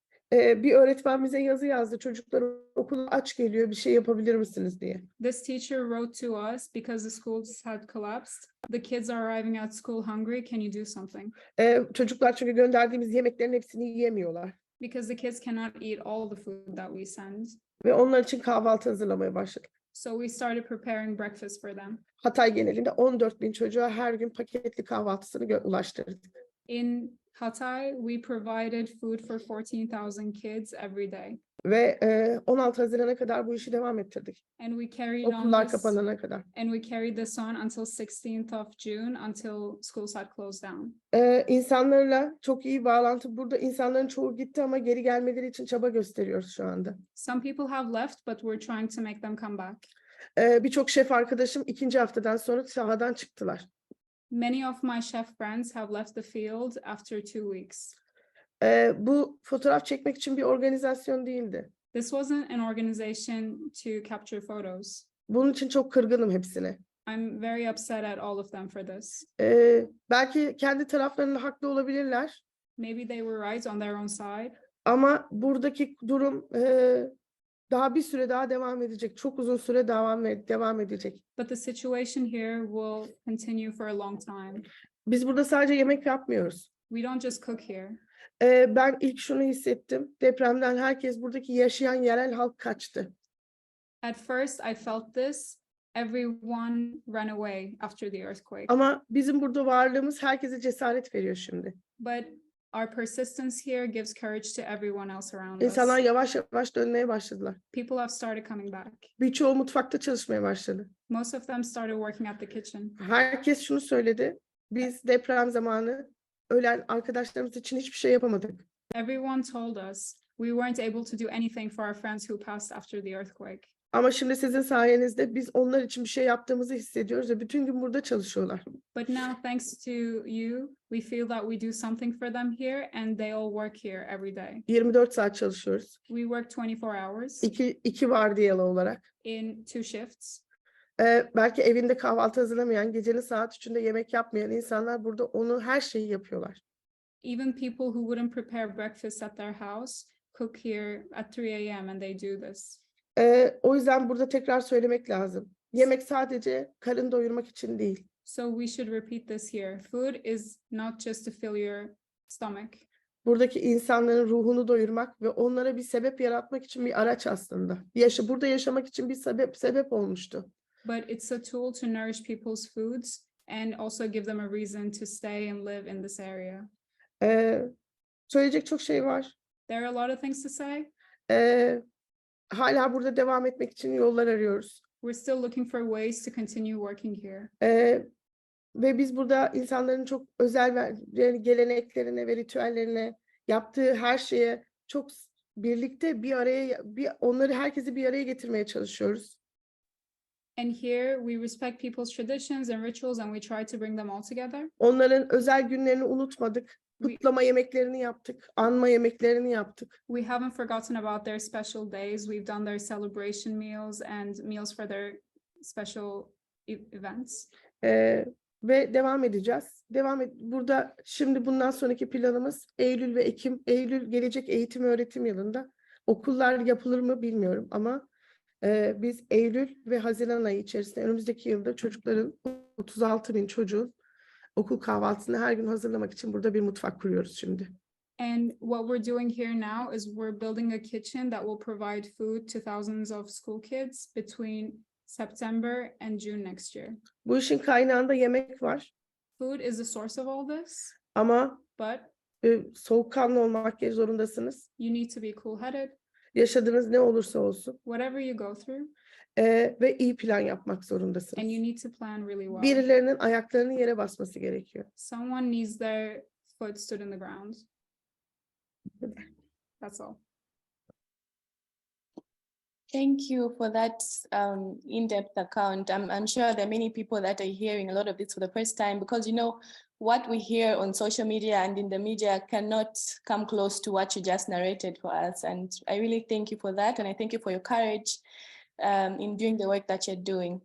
Bir öğretmen bize yazı yazdı. Çocuklar okula aç geliyor, bir şey yapabilir misiniz diye. This teacher wrote to us because the schools had collapsed. The kids are arriving at school hungry. Can you do something? Çocuklar çünkü gönderdiğimiz yemeklerin hepsini yiyemiyorlar. Because the kids cannot eat all the food that we send. Ve onlar için kahvaltı hazırlamaya başladık. So we started preparing breakfast for them. Hatay genelinde 14.000 çocuğa her gün paketli kahvaltısını ulaştırdık. In Hatay, we provided food for 14,000 kids every day. Ve 16 Haziran'a kadar bu işi devam ettirdik. And we carried Okullar on this, kapanana kadar. and we carried this on until 16th of June, until schools had closed down. İnsanlarla çok iyi bağlantı. Burada insanların çoğu gitti ama geri gelmeleri için çaba gösteriyoruz şu anda. Some people have left, but we're trying to make them come back. Birçok şef arkadaşım 2. haftadan sonra sahadan çıktılar. Many of my chef friends have left the field after 2 weeks. Bu fotoğraf çekmek için bir organizasyon değildi. This wasn't an organization to capture photos. Bunun için çok kırgınım hepsine. I'm very upset at all of them for this. Belki kendi taraflarında haklı olabilirler. Maybe they were right on their own side. Ama buradaki durum daha bir süre daha devam edecek. Çok uzun süre devam edecek. But the situation here will continue for a long time. Biz burada sadece yemek yapmıyoruz. We don't just cook here. Ben ilk şunu hissettim. Depremden herkes buradaki yaşayan yerel halk kaçtı. At first, I felt this. Everyone ran away after the earthquake. Ama bizim burada varlığımız herkese cesaret veriyor şimdi. But our persistence here gives courage to everyone else around us. İnsanlar yavaş yavaş dönmeye başladılar. People have started coming back. Birçoğu mutfakta çalışmaya başladı. Most of them started working at the kitchen. Herkes şunu söyledi. Biz deprem zamanı ölen arkadaşlarımız için hiçbir şey yapamadık. Everyone told us we weren't able to do anything for our friends who passed after the earthquake. Ama şimdi sizin sayenizde biz onlar için bir şey yaptığımızı hissediyoruz ve bütün gün burada çalışıyorlar. But now, thanks to you, we feel that we do something for them here and they all work here every day. 24 saat çalışıyoruz. We work 24 hours İki vardiyalı olarak. in 2 shifts. Belki evinde kahvaltı hazırlamayan, gecenin saat 3'ünde yemek yapmayan insanlar burada her şeyi yapıyorlar. Even people who wouldn't prepare breakfast at their house cook here at 3 a.m. and they do this. O yüzden burada tekrar söylemek lazım. Yemek sadece karın doyurmak için değil. So we should repeat this here. Food is not just to fill your stomach. buradaki insanların ruhunu doyurmak ve onlara bir sebep yaratmak için bir araç aslında. Burada yaşamak için bir sebep olmuştu. But it's a tool to nourish people's foods and also give them a reason to stay and live in this area. Söyleyecek çok şey var. There are a lot of things to say. Hala burada devam etmek için yollar arıyoruz. We're still looking for ways to continue working here. Ve biz burada insanların çok özel geleneklerine ve ritüellerine, yaptığı her şeye çok birlikte herkesi bir araya getirmeye çalışıyoruz. And here we respect people's traditions and rituals and we try to bring them all together. Onların özel günlerini unutmadık. Kutlama yemeklerini yaptık, anma yemeklerini yaptık. We haven't forgotten about their special days. We've done their celebration meals and meals for their special events. Ve devam edeceğiz. Burada şimdi bundan sonraki planımız Eylül ve Ekim. Eylül gelecek eğitim öğretim yılında. Okullar yapılır mı bilmiyorum ama biz Eylül ve Haziran ayı içerisinde önümüzdeki yılda çocukların 36.000 çocuğun okul kahvaltısını her gün hazırlamak için burada bir mutfak kuruyoruz şimdi. And what we're doing here now is we're building a kitchen that will provide food to thousands of school kids between September and June next year. Bu işin kaynağında yemek var. Food is the source of all this. Ama but soğukkanlı olmak zorundasınız. You need to be cool-headed. Yaşadığınız ne olursa olsun. Whatever you go through. Ve iyi plan yapmak zorundasınız. And you need to plan really well. Birilerinin ayaklarının yere basması gerekiyor. Someone needs their foot stood in the ground. That's all. Thank you for that in-depth account. I'm sure there are many people that are hearing a lot of this for the first time because, you know, what we hear on social media and in the media cannot come close to what you just narrated for us. And I really thank you for that. And I thank you for your courage in doing the work that you're doing.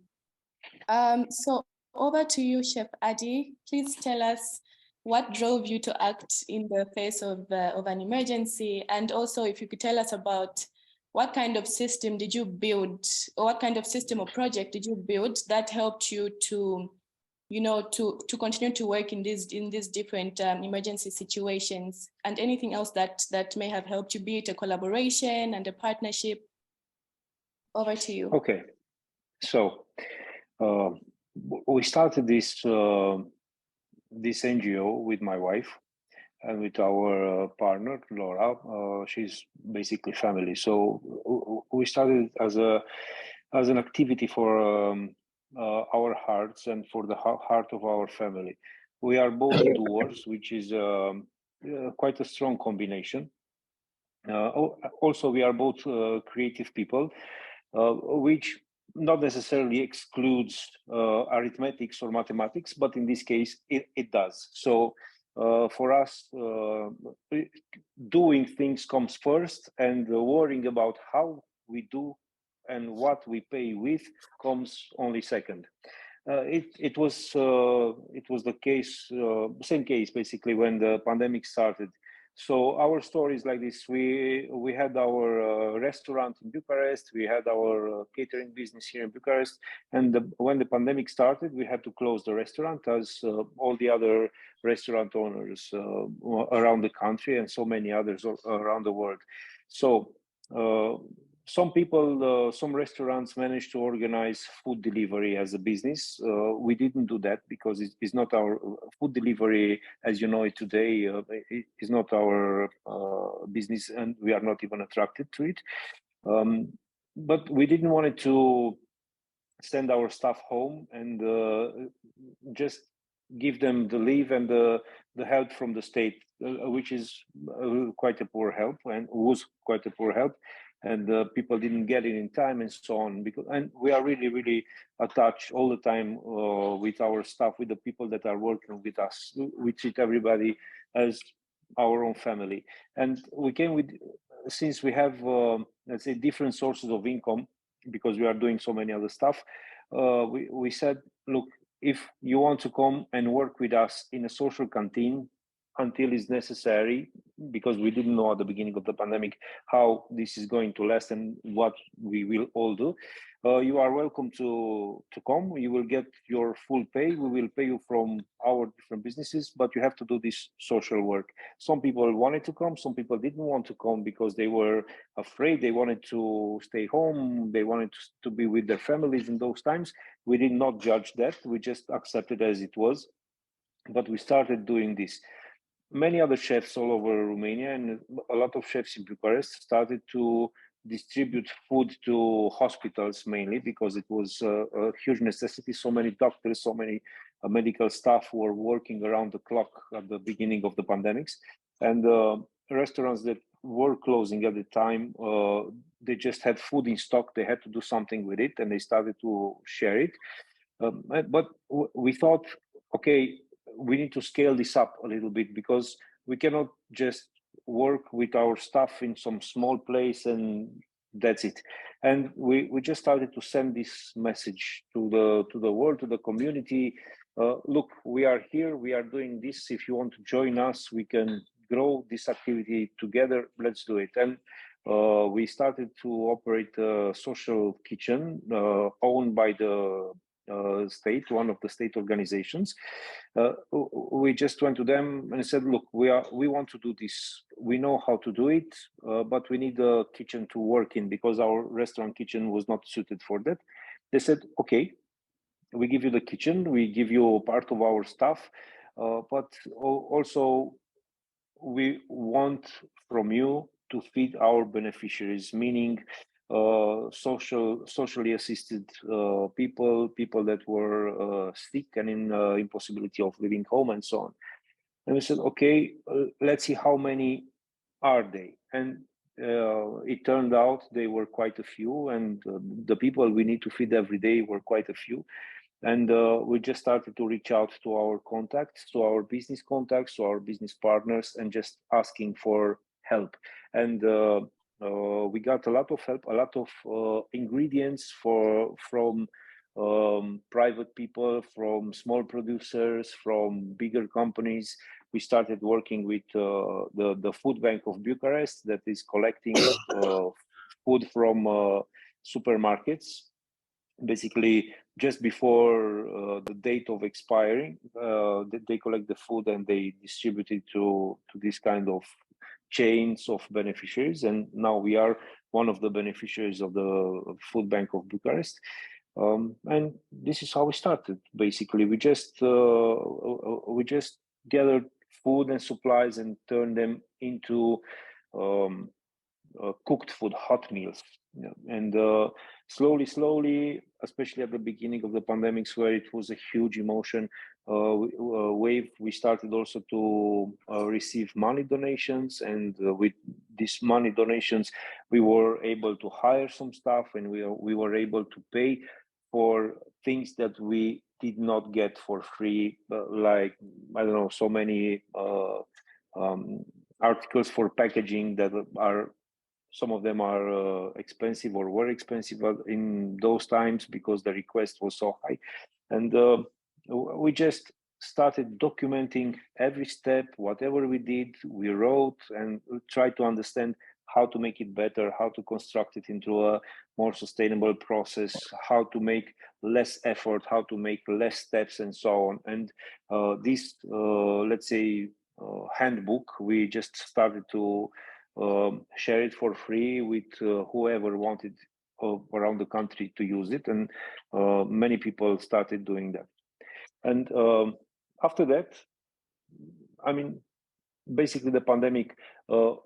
So over to you, Chef Adi. Please tell us what drove you to act in the face of an emergency. And also if you could tell us about what kind of system did you build, or what kind of system or project did you build that helped you to, you know, to continue to work in these different emergency situations, and anything else that may have helped you, be it a collaboration and a partnership? Over to you. Okay, so we started this this NGO with my wife and with our partner Laura. She's basically family. So we started as an activity for our hearts and for the heart of our family. We are both doers, which is quite a strong combination. Also, we are both creative people, which not necessarily excludes arithmetics or mathematics, but in this case, it does. So for us, doing things comes first, and worrying about how we do and what we pay with comes only second. It was the case, same case basically when the pandemic started. So our story is like this. We had our restaurant in Bucharest. We had our catering business here in Bucharest. And when the pandemic started, we had to close the restaurant, as all the other restaurant owners around the country and so many others around the world. So some people, some restaurants managed to organize food delivery as a business. We didn't do that because it's not our food delivery, as you know it today, it is not our business, and we are not even attracted to it. But we didn't want to send our staff home and just give them the leave and the help from the state, which is quite a poor help, and was quite a poor help. And people didn't get it in time and so on. And we are really, really attached all the time with our staff, with the people that are working with us. We treat everybody as our own family. And we came with, since we have, let's say, different sources of income, because we are doing so many other stuff, we said, look, if you want to come and work with us in a social canteen until it's necessary, because we didn't know at the beginning of the pandemic how this is going to last and what we will all do. you are welcome to come. You will get your full pay. We will pay you from our different businesses, but you have to do this social work. Some people wanted to come, some people didn't want to come because they were afraid. They wanted to stay home. They wanted to be with their families in those times. We did not judge that. We just accepted as it was. But we started doing this. Many other chefs all over Romania and a lot of chefs in Bucharest started to distribute food to hospitals, mainly because it was a huge necessity. So many doctors, so many medical staff were working around the clock at the beginning of the pandemics. And restaurants that were closing at the time, they just had food in stock. They had to do something with it, and they started to share it. But we thought, okay, we need to scale this up a little bit because we cannot just work with our stuff in some small place and that's it. And we just started to send this message to the world, to the community. Look, we are here, we are doing this. If you want to join us, we can grow this activity together. Let's do it. And we started to operate a social kitchen owned by the state, one of the state organizations. We just went to them and said, look, we want to do this. We know how to do it, but we need a kitchen to work in because our restaurant kitchen was not suited for that. They said, okay, we give you the kitchen, we give you part of our stuff, but also we want from you to feed our beneficiaries, meaning socially assisted people that were sick and in impossibility of living home and so on. And we said, okay, let's see how many are they. And it turned out they were quite a few, and the people we need to feed every day were quite a few. And we just started to reach out to our contacts, to our business contacts, to our business partners, and just asking for help. And we got a lot of help, a lot of ingredients from private people, from small producers, from bigger companies. We started working with the Food Bank of Bucharest that is collecting food from supermarkets. Basically, just before the date of expiring, they collect the food and they distribute it to this kind of chains of beneficiaries. And now we are one of the beneficiaries of the Food Bank of Bucharest. And this is how we started. Basically, we just gathered food and supplies and turned them into cooked food, hot meals. And slowly, especially at the beginning of the pandemics, where it was a huge emotion wave, we started also to receive money donations. And with these money donations, we were able to hire some staff, and we were able to pay for things that we did not get for free, like, I don't know, so many articles for packaging that are, some of them are expensive or were expensive in those times because the request was so high. And we just started documenting every step, whatever we did, we wrote and tried to understand how to make it better, how to construct it into a more sustainable process, how to make less effort, how to make less steps, and so on. And this, let's say, handbook, we just started to share it for free with whoever wanted around the country to use it. And many people started doing that. And after that, I mean, basically the pandemic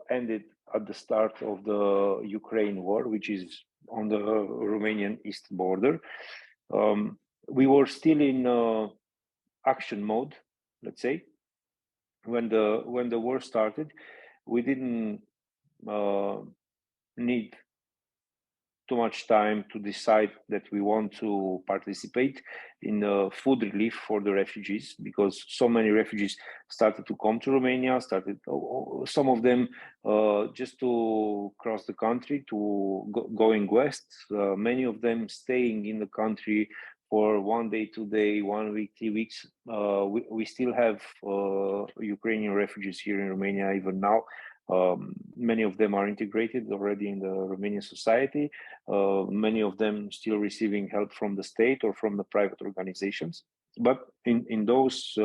ended at the start of the Ukraine war, which is on the Romanian east border. We were still in action mode, let's say, when the war started. We didn't need too much time to decide that we want to participate in food relief for the refugees, because so many refugees started to come to Romania, some of them just to cross the country, to going west, many of them staying in the country for 1 day, 2 days, 1 week, 3 weeks. We still have Ukrainian refugees here in Romania even now. Many of them are integrated already in the Romanian society. Many of them still receiving help from the state or from the private organizations. But in those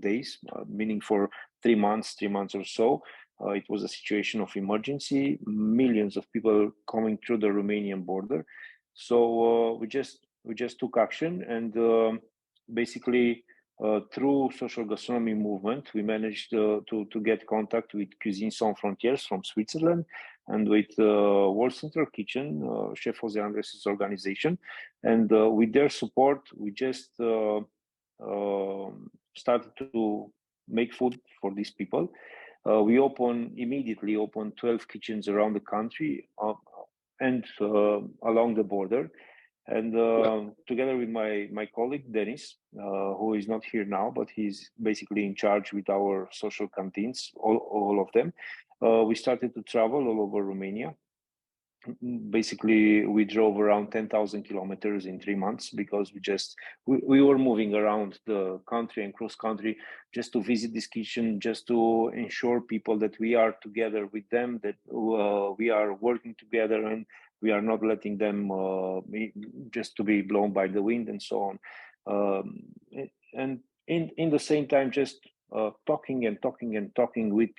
days, meaning for 3 months or so, it was a situation of emergency, millions of people coming through the Romanian border. So we just took action, and basically through social gastronomy movement, we managed to get contact with Cuisine Sans Frontières from Switzerland, and with World Central Kitchen, Chef Hădean organization. And with their support, we just started to make food for these people. We immediately opened 12 kitchens around the country and along the border. And together with my colleague, Denis, who is not here now, but he's basically in charge with our social canteens, all of them, we started to travel all over Romania. Basically, we drove around 10,000 kilometers in 3 months, because we were moving around the country and cross country just to visit this kitchen, just to ensure people that we are together with them, that we are working together, and we are not letting them just to be blown by the wind and so on. And in the same time, just talking with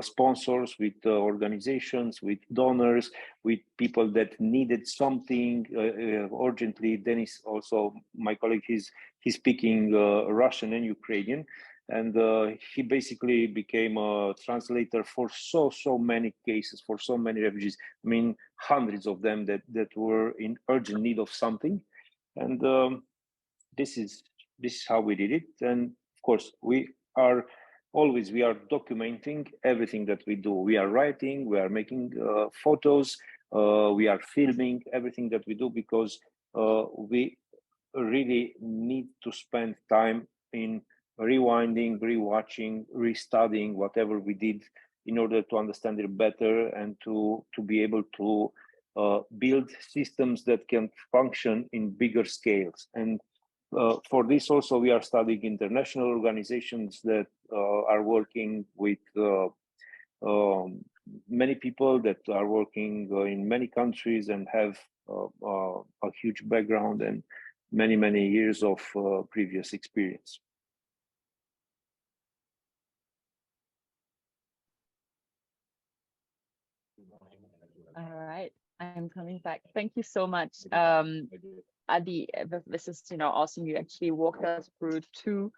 sponsors, with organizations, with donors, with people that needed something urgently. Denis, also my colleague, he's speaking Russian and Ukrainian, and he basically became a translator for so many cases, for so many refugees. I mean, hundreds of them that were in urgent need of something. And this is how we did it. And of course, we are documenting everything that we do. We are writing, we are making photos, we are filming everything that we do, because we really need to spend time in rewinding, rewatching, restudying whatever we did, in order to understand it better, and to be able to build systems that can function in bigger scales. And for this also, we are studying international organizations that are working with many people that are working in many countries and have a huge background and many years of previous experience. All right, I'm coming back. Thank you so much. Adi, this is awesome. You actually walked us through two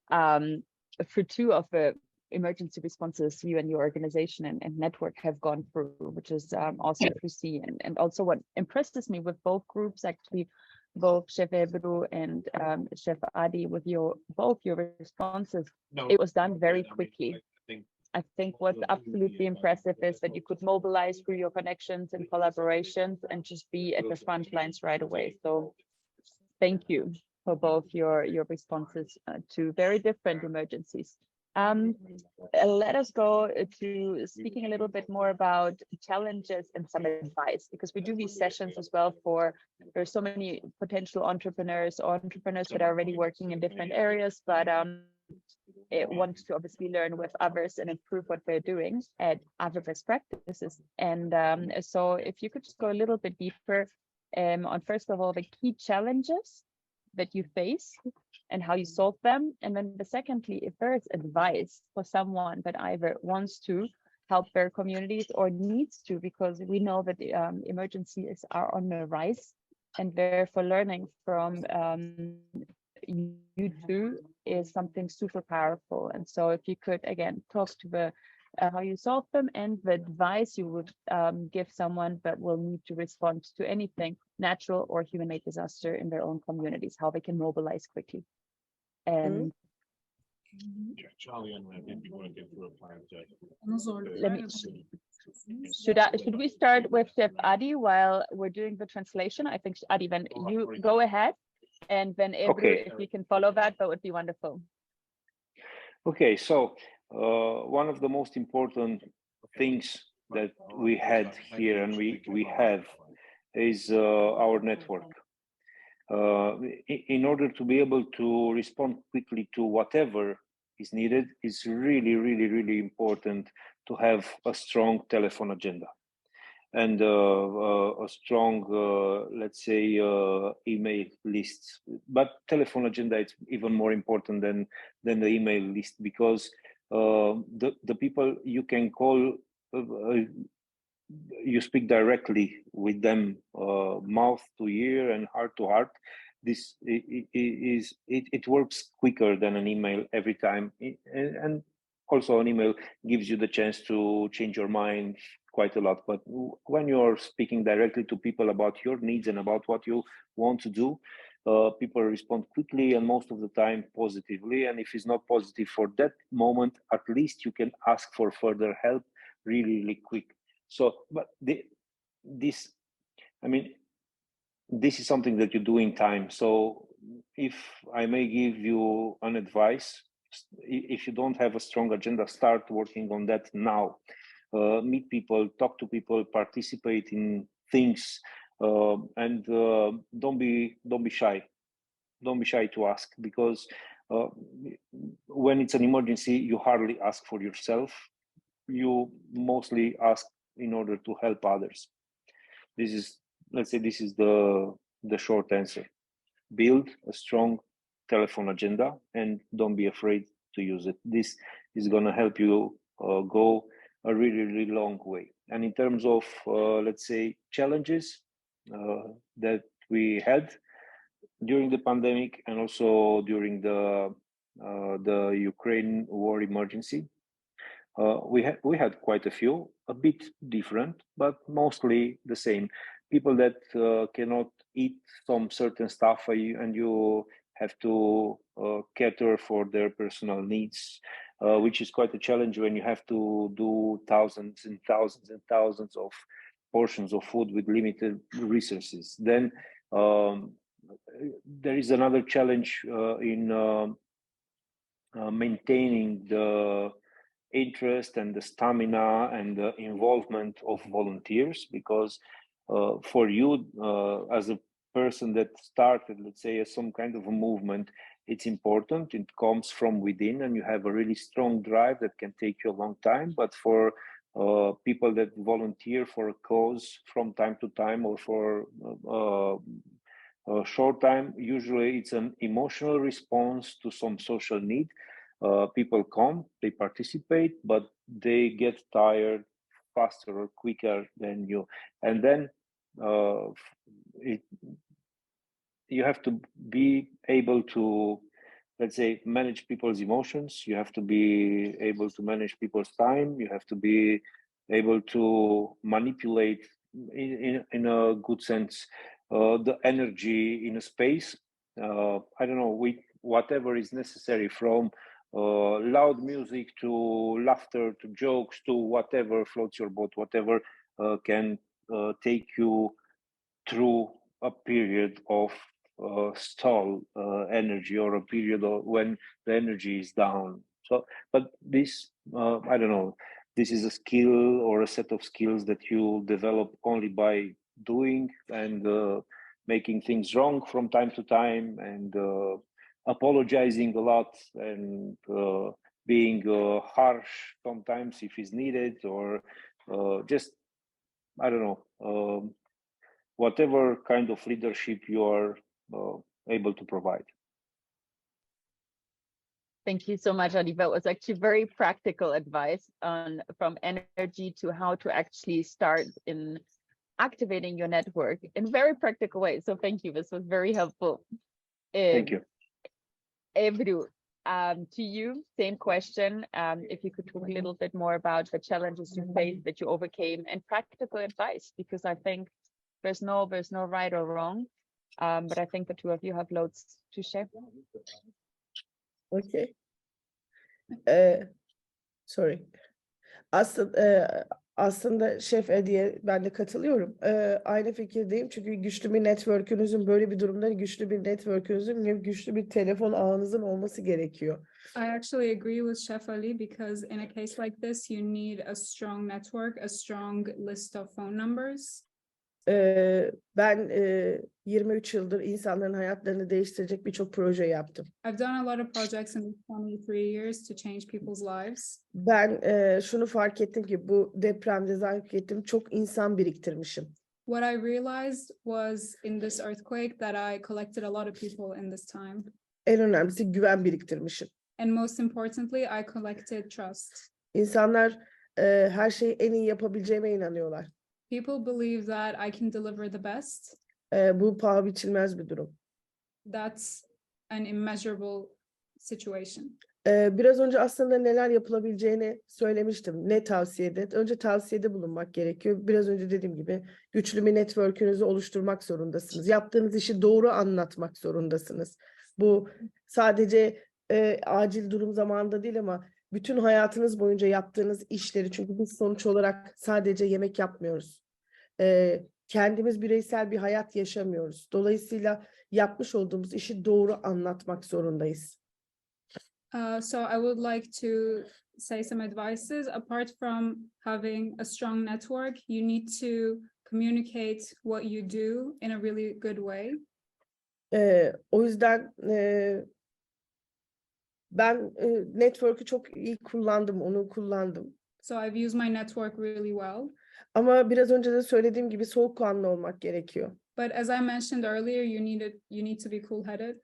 of the emergency responses you and your organization and network have gone through, which is awesome to see. And also what impresses me with both groups, actually, both Chef Ebru and Chef Adi, with both your responses, it was done very quickly. I think what's absolutely impressive is that you could mobilize through your connections and collaborations and just be at the front lines right away. So thank you for both your responses to very different emergencies. Let us go to speaking a little bit more about challenges and some advice, because we do these sessions as well there's so many potential entrepreneurs or entrepreneurs that are already working in different areas, but want to obviously learn with others and improve what they're doing at other best practices. And so if you could just go a little bit deeper on, first of all, the key challenges that you face and how you solve them. And then secondly, if there is advice for someone that either wants to help their communities or needs to, because we know that emergencies are on the rise, and therefore learning from you two is something super powerful. And so if you could, again, talk to the how you solve them and the advice you would give someone that will need to respond to anything, natural or human-made disaster in their own communities, how they can mobilize quickly. And Charlie, and I think you want to get through a plan should we start with Chef Adi while we're doing the translation? I think Adi, then you go ahead, and then Ebru, if you can follow that would be wonderful. Okay, so one of the most important things that we had here and we have is our network. In order to be able to respond quickly to whatever is needed, it's really important to have a strong telephone agenda and a strong, let's say, email list. But telephone agenda is even more important than the email list, because the people you can call, you speak directly with them, mouth to ear and heart to heart. This it works quicker than an email every time, and also an email gives you the chance to change your mind quite a lot. But when you're speaking directly to people about your needs and about what you want to do, people respond quickly and most of the time positively. And if it's not positive for that moment, at least you can ask for further help really quick. So, but this is something that you do in time. So if I may give you an advice, if you don't have a strong agenda, start working on that now. Meet people, talk to people, participate in things, and don't be shy. Don't be shy to ask, because when it's an emergency, you hardly ask for yourself. You mostly ask in order to help others. This is, let's say, this is the short answer. Build a strong telephone agenda and don't be afraid to use it. This is going to help you go a really long way. And in terms of, let's say, challenges that we had during the pandemic and also during the Ukraine war emergency, we had quite a few, a bit different, but mostly the same. People that cannot eat some certain stuff, and you have to cater for their personal needs, which is quite a challenge when you have to do thousands and thousands and thousands of portions of food with limited resources. Then there is another challenge in maintaining the interest and the stamina and the involvement of volunteers, because for you as a person that started, let's say, as some kind of a movement, it's important. It comes from within and you have a really strong drive that can take you a long time. But for people that volunteer for a cause from time to time or for a short time, usually it's an emotional response to some social need. People come, they participate, but they get tired faster or quicker than you. And then you have to be able to, let's say, manage people's emotions. You have to be able to manage people's time. You have to be able to manipulate, in a good sense, the energy in a space. I don't know, with whatever is necessary, from loud music to laughter to jokes to whatever floats your boat, whatever can take you through a period of stall energy, or a period of when the energy is down. So, but this, I don't know, this is a skill or a set of skills that you develop only by doing and making things wrong from time to time, and apologizing a lot, and being harsh sometimes if it's needed, or just, I don't know, whatever kind of leadership you are able to provide. Thank you so much, Oliver. It was actually very practical advice on from energy to how to actually start in activating your network in very practical ways. So thank you. This was very helpful. Thank you. Ebru, to you, same question. If you could talk a little bit more about the challenges you faced that you overcame, and practical advice, because I think there's no right or wrong, but I think the two of you have loads to share. Okay. Sorry. Aslında Şef Edi'ye ben de katılıyorum. Aynı fikirdeyim, çünkü güçlü bir network'ünüzün, böyle bir durumda güçlü bir network'ünüzün, güçlü bir telefon ağınızın olması gerekiyor. I actually agree with Chef Ali, because in a case like this, you need a strong network, a strong list of phone numbers. Ben 23 yıldır insanların hayatlarını değiştirecek birçok proje yaptım. I've done a lot of projects in 23 years to change people's lives. Ben şunu fark ettim ki bu depremde fark ettim, çok insan biriktirmişim. What I realized was in this earthquake that I collected a lot of people in this time. En önemlisi güven biriktirmişim. And most importantly, I collected trust. İnsanlar her şeyi en iyi yapabileceğime inanıyorlar. People believe that I can deliver the best. Bu paha biçilmez bir durum. That's an immeasurable situation. Biraz önce aslında neler yapılabileceğini söylemiştim. Ne tavsiyede? Önce tavsiyede bulunmak gerekiyor. Biraz önce dediğim gibi güçlü bir network'ünüzü oluşturmak zorundasınız. Yaptığınız işi doğru anlatmak zorundasınız. Bu sadece acil durum zamanında değil ama bütün hayatınız boyunca yaptığınız işleri, çünkü biz sonuç olarak sadece yemek yapmıyoruz. Kendimiz bireysel bir hayat yaşamıyoruz. Dolayısıyla yapmış olduğumuz işi doğru anlatmak zorundayız. So I would like to say some advices. Apart from having a strong network, you need to communicate what you do in a really good way. O yüzden ben network'ü çok iyi kullandım, onu kullandım. So I've used my network really well. Ama biraz önce de söylediğim gibi soğukkanlı olmak gerekiyor. But as I mentioned earlier, you need to be cool-headed.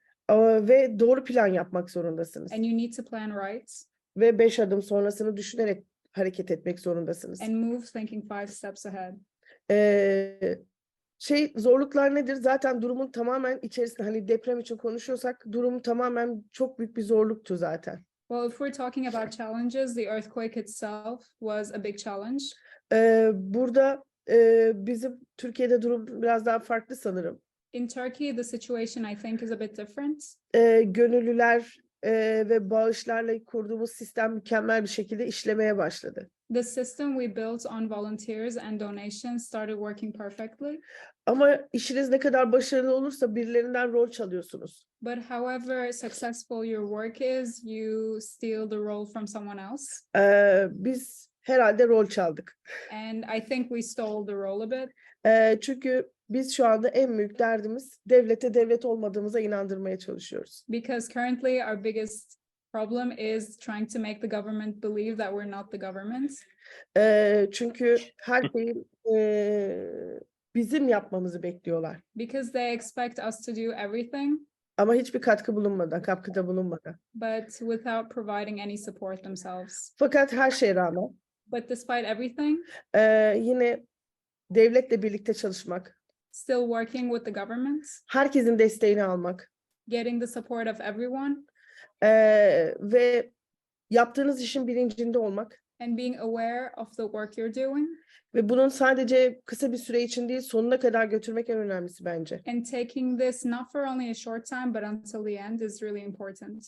Ve doğru plan yapmak zorundasınız. And you need to plan right. Ve 5 adım sonrasını düşünerek hareket etmek zorundasınız. And move thinking 5 steps ahead. Zorluklar nedir? Zaten durumun tamamen içerisinde, hani deprem için konuşuyorsak durum tamamen çok büyük bir zorluktu zaten. Well, if we're talking about challenges, the earthquake itself was a big challenge. Burada bizim Türkiye'de durum biraz daha farklı sanırım. In Turkey, the situation I think is a bit different. Gönüllüler ve bağışlarla kurduğumuz sistem mükemmel bir şekilde işlemeye başladı. The system we built on volunteers and donations started working perfectly. Ama işiniz ne kadar başarılı olursa birilerinden rol çalıyorsunuz. But however successful your work is, you steal the role from someone else. Biz herhalde rol çaldık. And I think we stole the role a bit. Çünkü biz şu anda en büyük derdimiz devlete devlet olmadığımıza inandırmaya çalışıyoruz. Because currently our biggest problem is trying to make the government believe that we're not the government. Çünkü her şeyi bizim yapmamızı bekliyorlar. Because they expect us to do everything. Ama hiçbir katkıda bulunmadan. But without providing any support themselves. Fakat her şeye rağmen. But despite everything. Yine devletle birlikte çalışmak. Still working with the government. Herkesin desteğini almak. Getting the support of everyone. Ve yaptığınız işin bilincinde olmak. And being aware of the work you're doing. Ve bunun sadece kısa bir süre için değil, sonuna kadar götürmek en önemlisi bence. And taking this not for only a short time, but until the end is really important.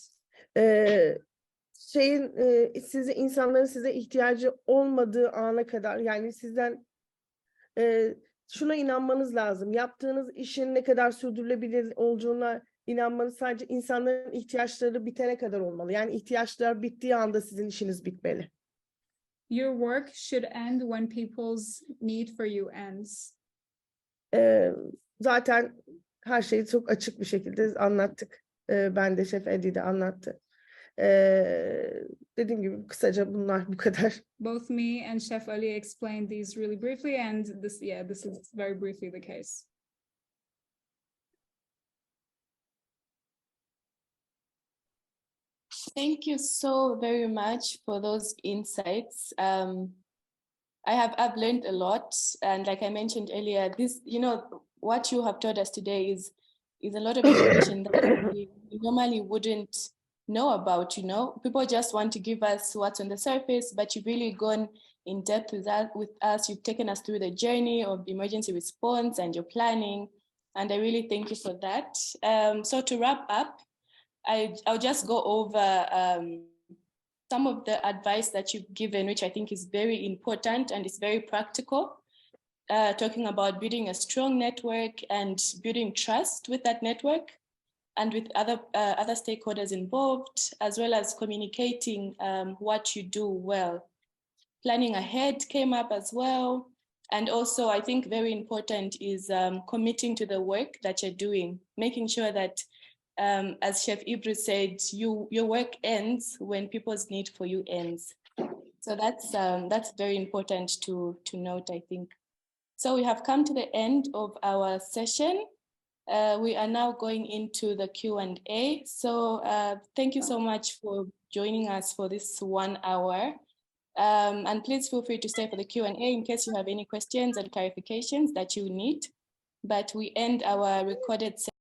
İnsanların size ihtiyacı olmadığı ana kadar, yani sizden şuna inanmanız lazım. Yaptığınız işin ne kadar sürdürülebilir olduğuna inanmanız sadece insanların ihtiyaçları bitene kadar olmalı. Yani ihtiyaçlar bittiği anda sizin işiniz bitmeli. Your work should end when people's need for you ends. Zaten her şeyi çok açık bir şekilde anlattık. Ben de Şef Edi de anlattı. Dediğim gibi kısaca bunlar bu kadar. Both me and Chef Ali explained these really briefly, and this is very briefly the case. Thank you so very much for those insights. I've learned a lot, and like I mentioned earlier, this, what you have taught us today is a lot of information that we normally wouldn't know about. People just want to give us what's on the surface, but you've really gone in depth with us. You've taken us through the journey of emergency response and your planning, and I really thank you for that. So to wrap up, I'll just go over some of the advice that you've given, which I think is very important and is very practical, talking about building a strong network and building trust with that network and with other stakeholders involved, as well as communicating what you do well. Planning ahead came up as well, And also, I think very important is committing to the work that you're doing, making sure that, as Chef Ebru said, your work ends when people's need for you ends. So that's very important to note, I think. So we have come to the end of our session. We are now going into the Q&A. So thank you so much for joining us for this 1 hour. And please feel free to stay for the Q&A in case you have any questions and clarifications that you need. But we end our recorded session.